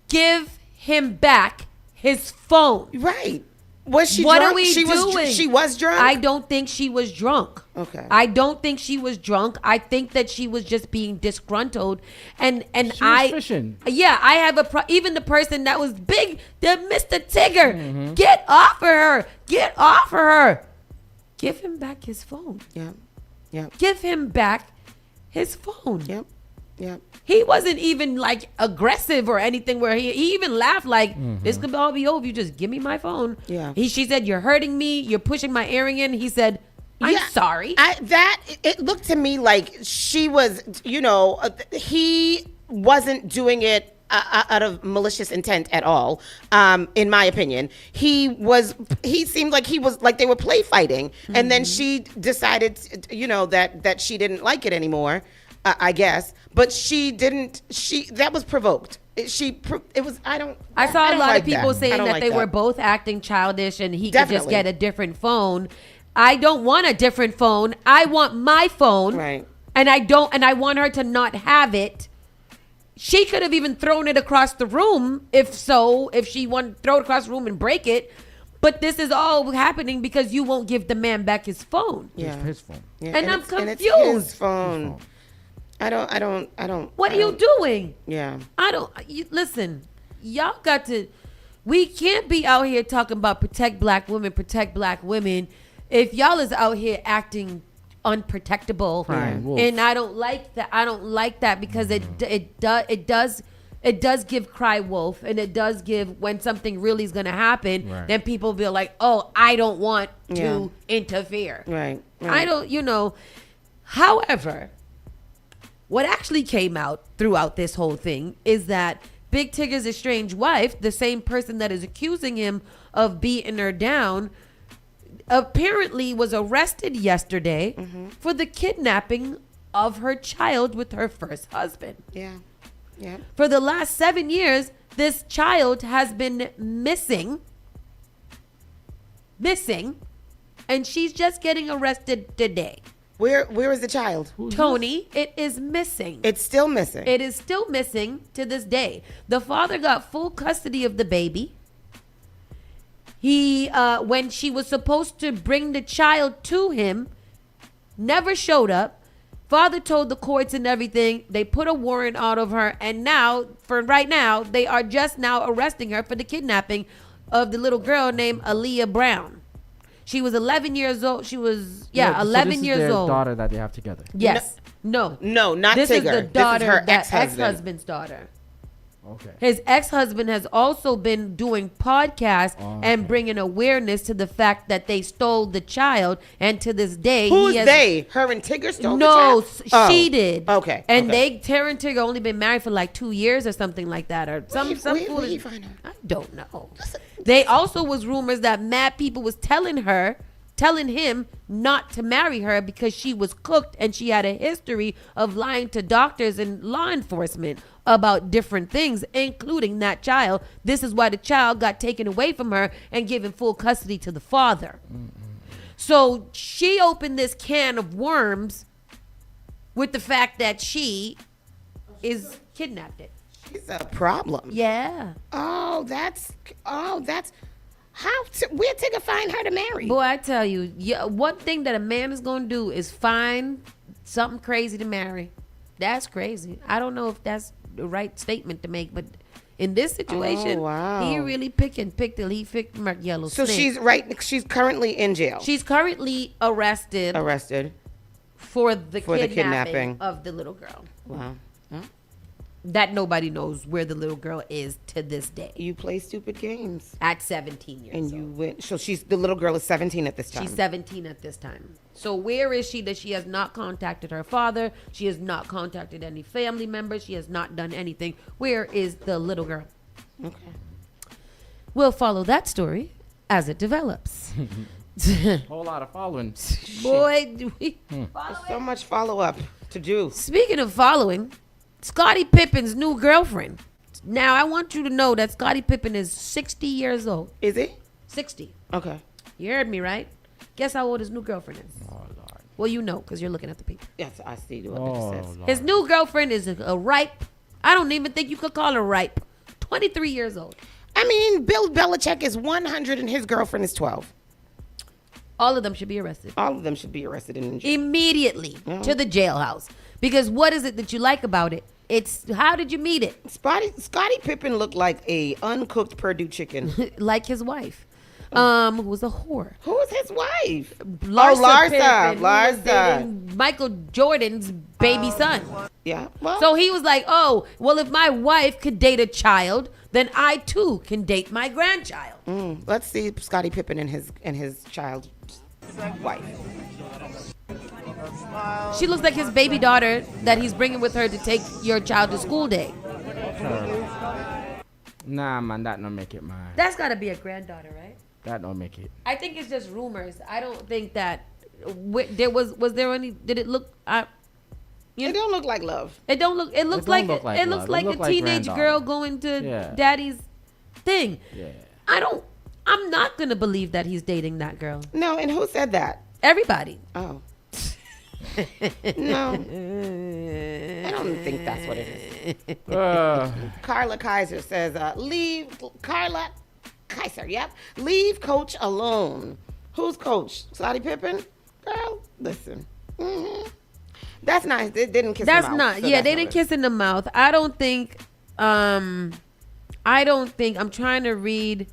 give him back his phone. Right. Was she What drunk? are we she doing? Was, she was drunk? I don't think she was drunk. Okay. I don't think she was drunk. I think that she was just being disgruntled, and She was I fishing. Yeah, I have even the person that was big, the Mr. Tigger, Mm-hmm. get off of her, get off of her. Give him back his phone. Yeah. Yeah. Give him back his phone. Yep. Yep. He wasn't even like aggressive or anything where he even laughed like this could all be over. You just give me my phone. Yeah. She said, you're hurting me. You're pushing my earring in. He said, I'm sorry. It looked to me like she was, he wasn't doing it out of malicious intent at all. In my opinion, he seemed like he was like they were play fighting, and then she decided, that she didn't like it anymore. I guess, but she didn't. That was provoked. I saw a lot of people saying that they were both acting childish and he could just get a different phone. I don't want a different phone. I want my phone. Right. And I want her to not have it. She could have even thrown it across the room if she wanted to throw it across the room and break it. But this is all happening because you won't give the man back his phone. Yeah. It's his phone. Yeah, And I'm it's confused. his phone. I don't. What are you doing? Yeah. Listen, y'all got to, we can't be out here talking about protect black women if y'all is out here acting unprotectable. And I don't like that because it does give cry wolf, and it does give when something really is going to happen, then people feel like, oh, I don't want to interfere. Right. I don't, however, what actually came out throughout this whole thing is that Big Tigger's estranged wife, the same person that is accusing him of beating her down, apparently was arrested yesterday for the kidnapping of her child with her first husband. Yeah. Yeah. For the last 7 years, this child has been missing, and she's just getting arrested today. Where is the child? Tony, it is missing. It's still missing. It is still missing to this day. The father got full custody of the baby. He, when she was supposed to bring the child to him, never showed up. Father told the courts and everything. They put a warrant out of her. And now, for right now, they are just now arresting her for the kidnapping of the little girl named Aaliyah Brown. She was 11 years old. She was, 11 this is years their old. daughter that they have together. Yes. No, not this Tigger. is the daughter, This is her that ex-husband. ex-husband's daughter. Okay. His ex-husband has also been doing podcasts and bringing awareness to the fact that they stole the child, and to this day, Who's they? Her and Tigger stole the No, child? she did. Okay. And okay. Tara and Tigger only been married for like 2 years or something like that, or some Where foolish. you find her? I don't know. They also was rumors that mad people was telling him not to marry her because she was cooked and she had a history of lying to doctors and law enforcement about different things, including that child. This is why the child got taken away from her and given full custody to the father. So she opened this can of worms with the fact that she is kidnapped. She's a problem. Yeah. That's where Tigger find her to marry? Boy, I tell you, one thing that a man is going to do is find something crazy to marry. That's crazy. I don't know if that's the right statement to make, but in this situation, he really picked till he picked Mark Yellow So Snake. she's currently in jail. She's currently arrested for the kidnapping of the little girl. Wow. That nobody knows where the little girl is to this day. You play stupid games. At 17 years and old. you went. So the little girl is 17 at this time. She's 17 at this time. So where is she that she has not contacted her father? She has not contacted any family members. She has not done anything. Where is the little girl? Okay. We'll follow that story as it develops. Whole lot of following. Boy, do we There's so much follow up to do. Speaking of following, Scottie Pippen's new girlfriend. Now, I want you to know that Scottie Pippen is 60 years old. Is he? 60. Okay. You heard me, right? Guess how old his new girlfriend is. Oh, Lord. Well, you know, because you're looking at the people. Yes, I see what it says. His new girlfriend is a ripe, I don't even think you could call her ripe, 23 years old. I mean, Bill Belichick is 100 and his girlfriend is 12. All of them should be arrested. All of them should be arrested and in jail. Immediately to the jailhouse. Because what is it that you like about it? It's how did you meet it? Scottie Pippen looked like a uncooked Purdue chicken. Like his wife. Who was a whore. Who was his wife? Larsa Pippen, who was Larsa. dating Michael Jordan's baby son. Yeah. Well, so he was like, oh, well, if my wife could date a child, then I too can date my grandchild. Let's see Scottie Pippen and his child's wife. She looks like his baby daughter that he's bringing with her to take your child to school day. Nah, man, that don't make it, man. That's got to be a granddaughter, right? That don't make it. I think it's just rumors. I don't think that there was there any. Did it look? It don't look like love. It don't look. It looks like it looks like a teenage girl going to daddy's thing. Yeah. I'm not gonna believe that he's dating that girl. No, and who said that? Everybody. Oh. No. I don't think that's what it is. Carla Kaiser says, leave Carla Kaiser, yep. Leave coach alone. Who's coach? Scottie Pippen? Girl, listen. That's nice. They didn't kiss in the mouth. That's not. Yeah, they didn't kiss in the mouth. I don't think I'm trying to read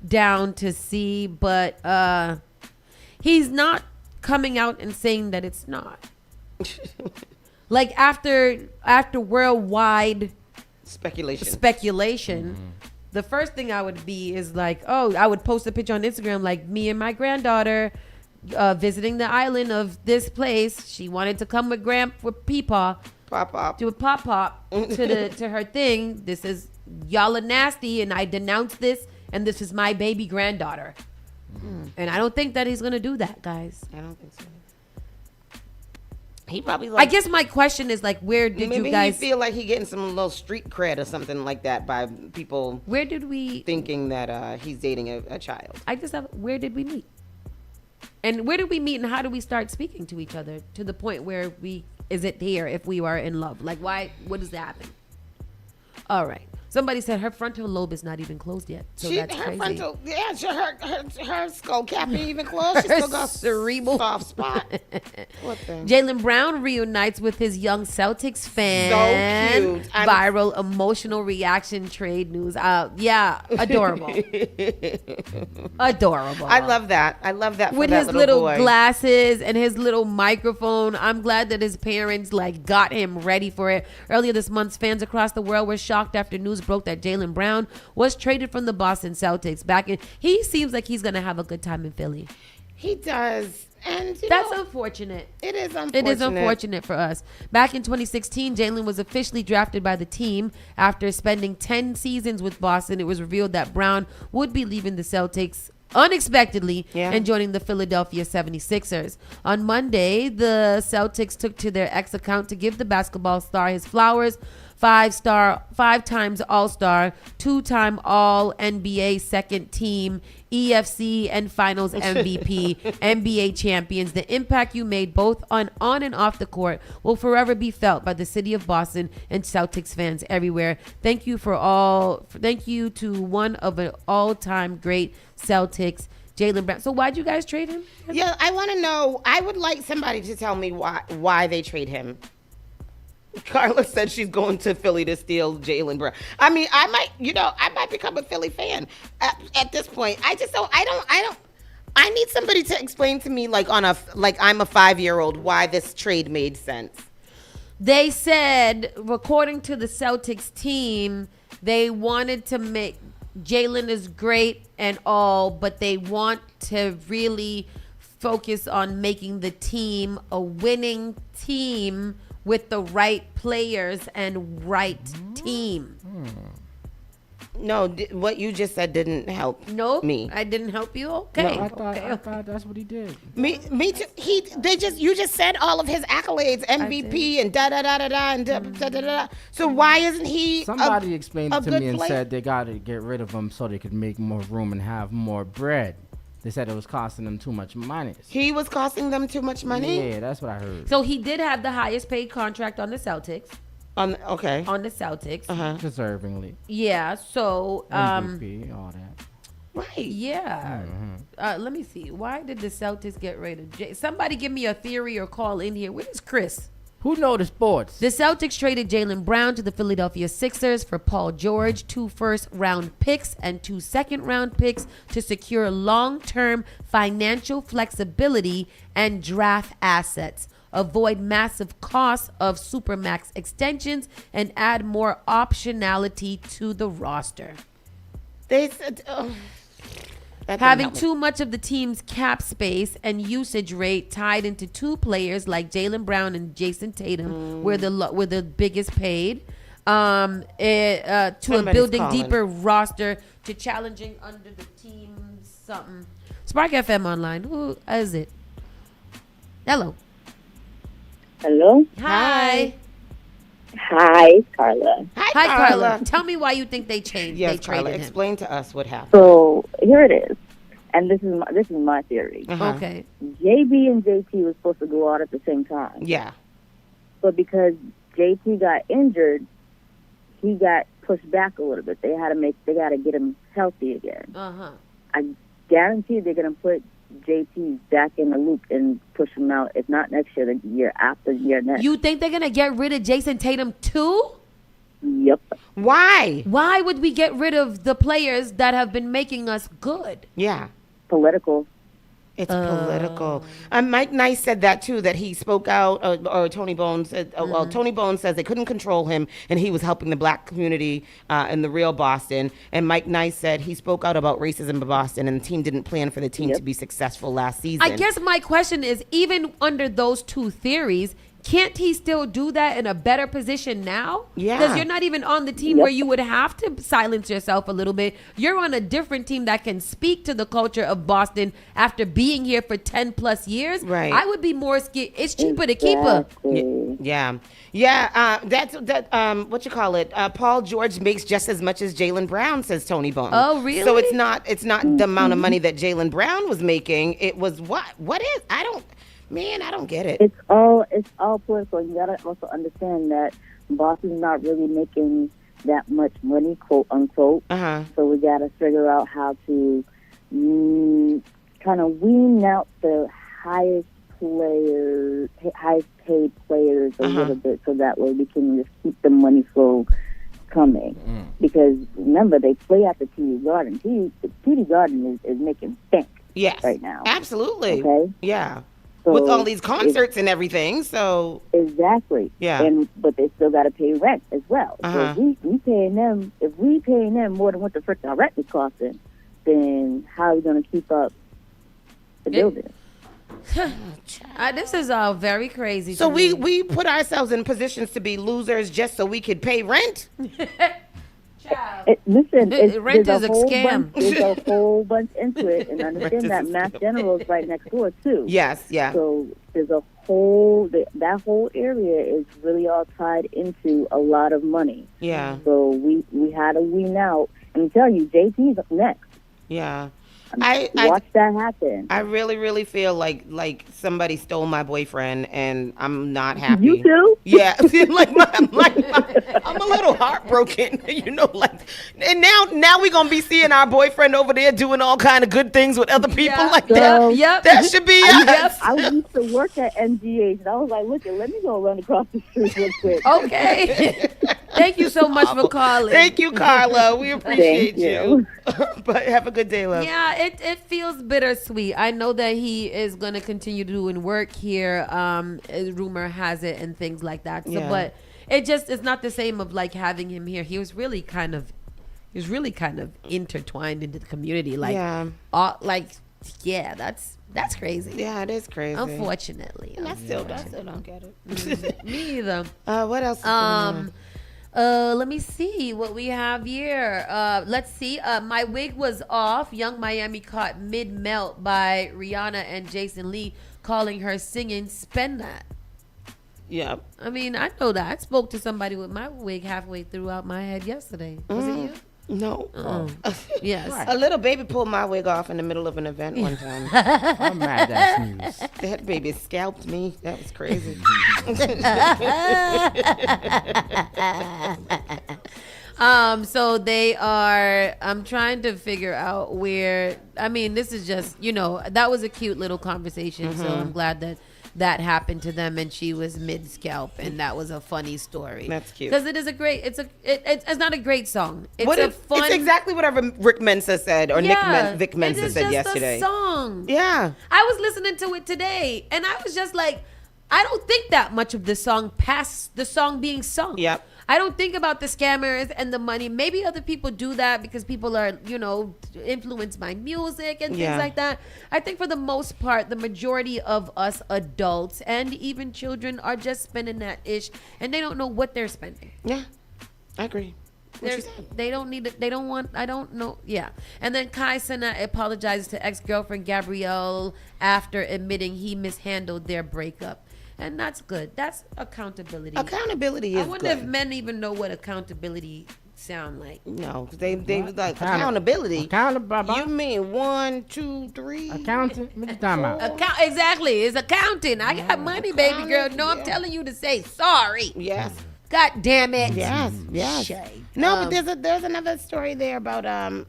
down to see, but he's not coming out and saying that it's not. Like after worldwide speculation, the first thing I would be is like, oh, I would post a picture on Instagram like me and my granddaughter visiting the island of this place. She wanted to come with Peepaw, do a pop to her thing. This is y'all are nasty, and I denounce this, and this is my baby granddaughter. And I don't think that he's gonna do that, guys. I don't think so. He probably I guess my question is like, where did you guys he feel like he getting some little street cred or something like that by people? Where did we thinking that he's dating a child? I just have. Where did we meet? And where did we meet? And how do we start speaking to each other to the point where is it here if we are in love? Like, why? What does that happen? All right. Somebody said her frontal lobe is not even closed yet. So that's her crazy. frontal, her skull cap ain't even closed. She still got cerebral soft spot. What the? Jaylen Brown reunites with his young Celtics fan. So cute. Viral emotional reaction trade news. Yeah, adorable. Adorable. I love that. I love that. With for that his little boy. glasses and his little microphone. I'm glad that his parents got him ready for it. Earlier this month, fans across the world were shocked after news broke that Jaylen Brown was traded from the Boston Celtics. He seems like he's gonna have a good time in Philly. He does. And that's unfortunate. It is unfortunate. It is unfortunate for us. Back in 2016, Jaylen was officially drafted by the team after spending 10 seasons with Boston. It was revealed that Brown would be leaving the Celtics unexpectedly and joining the Philadelphia 76ers. On Monday, the Celtics took to their X account to give the basketball star his flowers. 5-times All-Star, 2-time All-NBA second team, EFC and Finals MVP, NBA champions. The impact you made both on and off the court will forever be felt by the city of Boston and Celtics fans everywhere. Thank you to one of an all-time great Celtics, Jaylen Brown. So why'd you guys trade him? Yeah, I want to know. I would like somebody to tell me why they trade him. Carla said she's going to Philly to steal Jaylen Brown. I mean, I might become a Philly fan at this point. I need somebody to explain to me I'm a 5-year-old why this trade made sense. They said, according to the Celtics team, they wanted to make Jaylen is great and all, but they want to really focus on making the team a winning team with the right players and right team. No, what you just said didn't help. Me. I didn't help you. Okay. No, I thought that's what he did. Me too. You just said all of his accolades, MVP and da da da da da and da da da da. So why isn't he? Somebody explained it to me and player? said they got to get rid of him so they could make more room and have more bread. They said it was costing them too much money. He was costing them too much money? Yeah, that's what I heard. So he did have the highest paid contract on the Celtics. On the Celtics. Deservingly. Yeah, so MVP, all that. Right. Yeah. Let me see. Why did the Celtics get rid of Jay? Somebody give me a theory or call in here. Where's Chris? Who know the sports? The Celtics traded Jaylen Brown to the Philadelphia Sixers for Paul George, 2 first-round picks and 2 second-round picks to secure long-term financial flexibility and draft assets, avoid massive costs of Supermax extensions, and add more optionality to the roster. They said... Having too much of the team's cap space and usage rate tied into 2 players like Jaylen Brown and Jason Tatum were the biggest paid to a building deeper roster to challenging under the team something. Spark FM Online. Who is it? Hello. Hello. Hi. Hi, Carla. Hi, Carla. Tell me why you think they changed. Yes, they traded Carla, him. explain to us what happened. So here it is, and this is my theory. Okay. JB and JT were supposed to go out at the same time. Yeah. But because JT got injured, he got pushed back a little bit. They got to get him healthy again. I guarantee they're gonna put JT back in the loop and push him out. If not next year, the year after, the year next. You think they're gonna get rid of Jason Tatum too? Yep. Why? Why would we get rid of the players that have been making us good? Yeah. Political. It's political. Mike Nice said that too, that he spoke out, or Tony Bones said, well, Tony Bones says they couldn't control him and he was helping the black community in the real Boston. And Mike Nice said he spoke out about racism in Boston and the team didn't plan for the team to be successful last season. I guess my question is, even under those 2 theories, can't he still do that in a better position now? Yeah. Because you're not even on the team where you would have to silence yourself a little bit. You're on a different team that can speak to the culture of Boston after being here for 10 plus years. Right. I would be more scared. It's cheaper to keep her. Yeah. That's what you call it. Paul George makes just as much as Jaylen Brown, says Tony Bones. Oh, really? So it's not the amount of money that Jaylen Brown was making. It was what is, I don't get it. It's all political. You gotta also understand that Boston's not really making that much money, quote unquote. So we got to figure out how to kind of wean out the highest paid players a little bit, so that way we can just keep the money flow coming. Because remember, they play at the TD Garden. The TD Garden is making bank right now. Absolutely. Okay. Yeah. So with all these concerts and everything, so exactly. Yeah. But they still got to pay rent as well. So if we paying them more than what the freaking rent is costing, then how are we going to keep up the building? This is very crazy. So we put ourselves in positions to be losers just so we could pay rent. Listen, rent is a scam. There's a whole bunch into it, and understand that Mass General is right next door too. Yes, yeah. So there's a whole that whole area is really all tied into a lot of money. Yeah. So we had to wean out, and I tell you, JT's up next. Yeah. Watch that happen. I really feel like somebody stole my boyfriend, and I'm not happy. You too? Yeah, I'm a little heartbroken, and now we're gonna be seeing our boyfriend over there doing all kind of good things with other people like that. Yep. That should be us. I used to work at MGH, and I was like, look, let me go run across the street real quick. Okay. Thank you so much for calling. Thank you, Carla. We appreciate you. But have a good day, love. Yeah, it feels bittersweet. I know that he is going to continue doing work here. Rumor has it and things like that. So, Yeah. But it's not the same of like having him here. He was really kind of intertwined into the community. That's crazy. Yeah, it is crazy. Unfortunately. I still don't get it. Me either. What else is going on? Let me see what we have here. Let's see. My wig was off. Young Miami caught mid-melt by Rihanna and Jason Lee calling her singing Spend That. Yeah. I mean, I know that. I spoke to somebody with my wig halfway throughout my head yesterday. Was it you? No. Yes. A little baby pulled my wig off in the middle of an event one time. I'm mad that's news. That baby scalped me. That was crazy. So they are, I'm trying to figure out where, I mean, this is just, that was a cute little conversation. So I'm glad that happened to them, and she was mid scalp, and that was a funny story. That's cute. Because it is it's not a great song. It's exactly whatever Rick Mensa said, or Vic Mensa said yesterday. It's just a song. Yeah. I was listening to it today, and I was just like, I don't think that much of the song past the song being sung. Yep. I don't think about the scammers and the money. Maybe other people do that because people are, influenced by music and things like that. I think for the most part, the majority of us adults and even children are just spending that ish, and they don't know what they're spending. Yeah, I agree. They don't need it. They don't want. I don't know. Yeah. And then Kai Cenat apologizes to ex-girlfriend Gabrielle after admitting he mishandled their breakup. And that's good. That's accountability. Accountability is good. I wonder if men even know what accountability sound like. No, they like accountability. You mean 1, 2, 3? Accounting? What you talking about? Exactly. It's accounting. I got money, baby girl. No, I'm telling you to say sorry. Yes. God damn it. Yes. Shame. No, but there's another story there about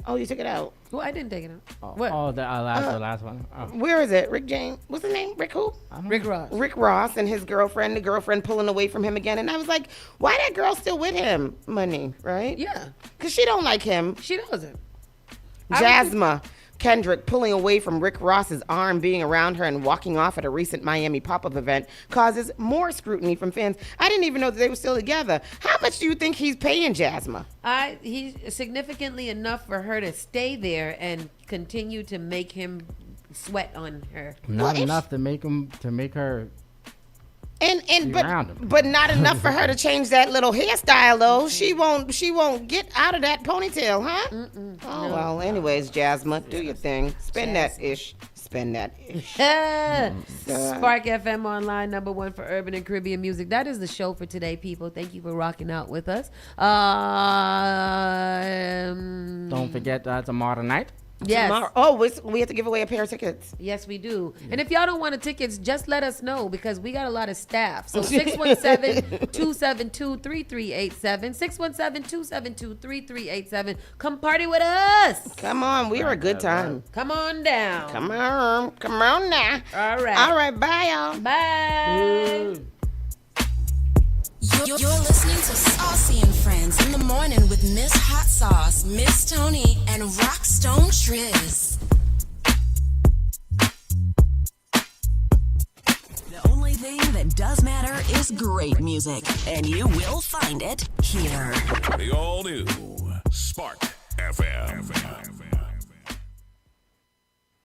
oh, you took it out. Well, I didn't take it out. The last one. Oh. Where is it? Rick James. What's his name? Rick who? Rick Ross. Rick Ross and his girlfriend. The girlfriend pulling away from him again, and I was like, why that girl still with him? Money, right? Yeah. Because she don't like him. She doesn't. Jasmine Kendrick pulling away from Rick Ross's arm, being around her, and walking off at a recent Miami pop-up event causes more scrutiny from fans. I didn't even know that they were still together. How much do you think he's paying Jasmine? He's significantly enough for her to stay there and continue to make him sweat on her. Not enough to make her. But not enough for her to change that little hairstyle though. She won't get out of that ponytail, huh? Well, anyways, Jasmine, do your thing. Spend that ish. Spark FM Online, #1 for urban and Caribbean music. That is the show for today, people. Thank you for rocking out with us. Don't forget tomorrow night. tomorrow. Oh, we have to give away a pair of tickets. Yes, we do. And if y'all don't want the tickets, just let us know because we got a lot of staff. So 617-272-3387. 617-272-3387. Come party with us. Come on. We are a good time. Come on down. Come on. Come on now. All right. All right. Bye, y'all. Bye. You're listening to Saucy and Friends in the morning with Miss Hot Sauce, Miss Tony, and Rockstone Triz. The only thing that does matter is great music, and you will find it here. The all-new Spark FM.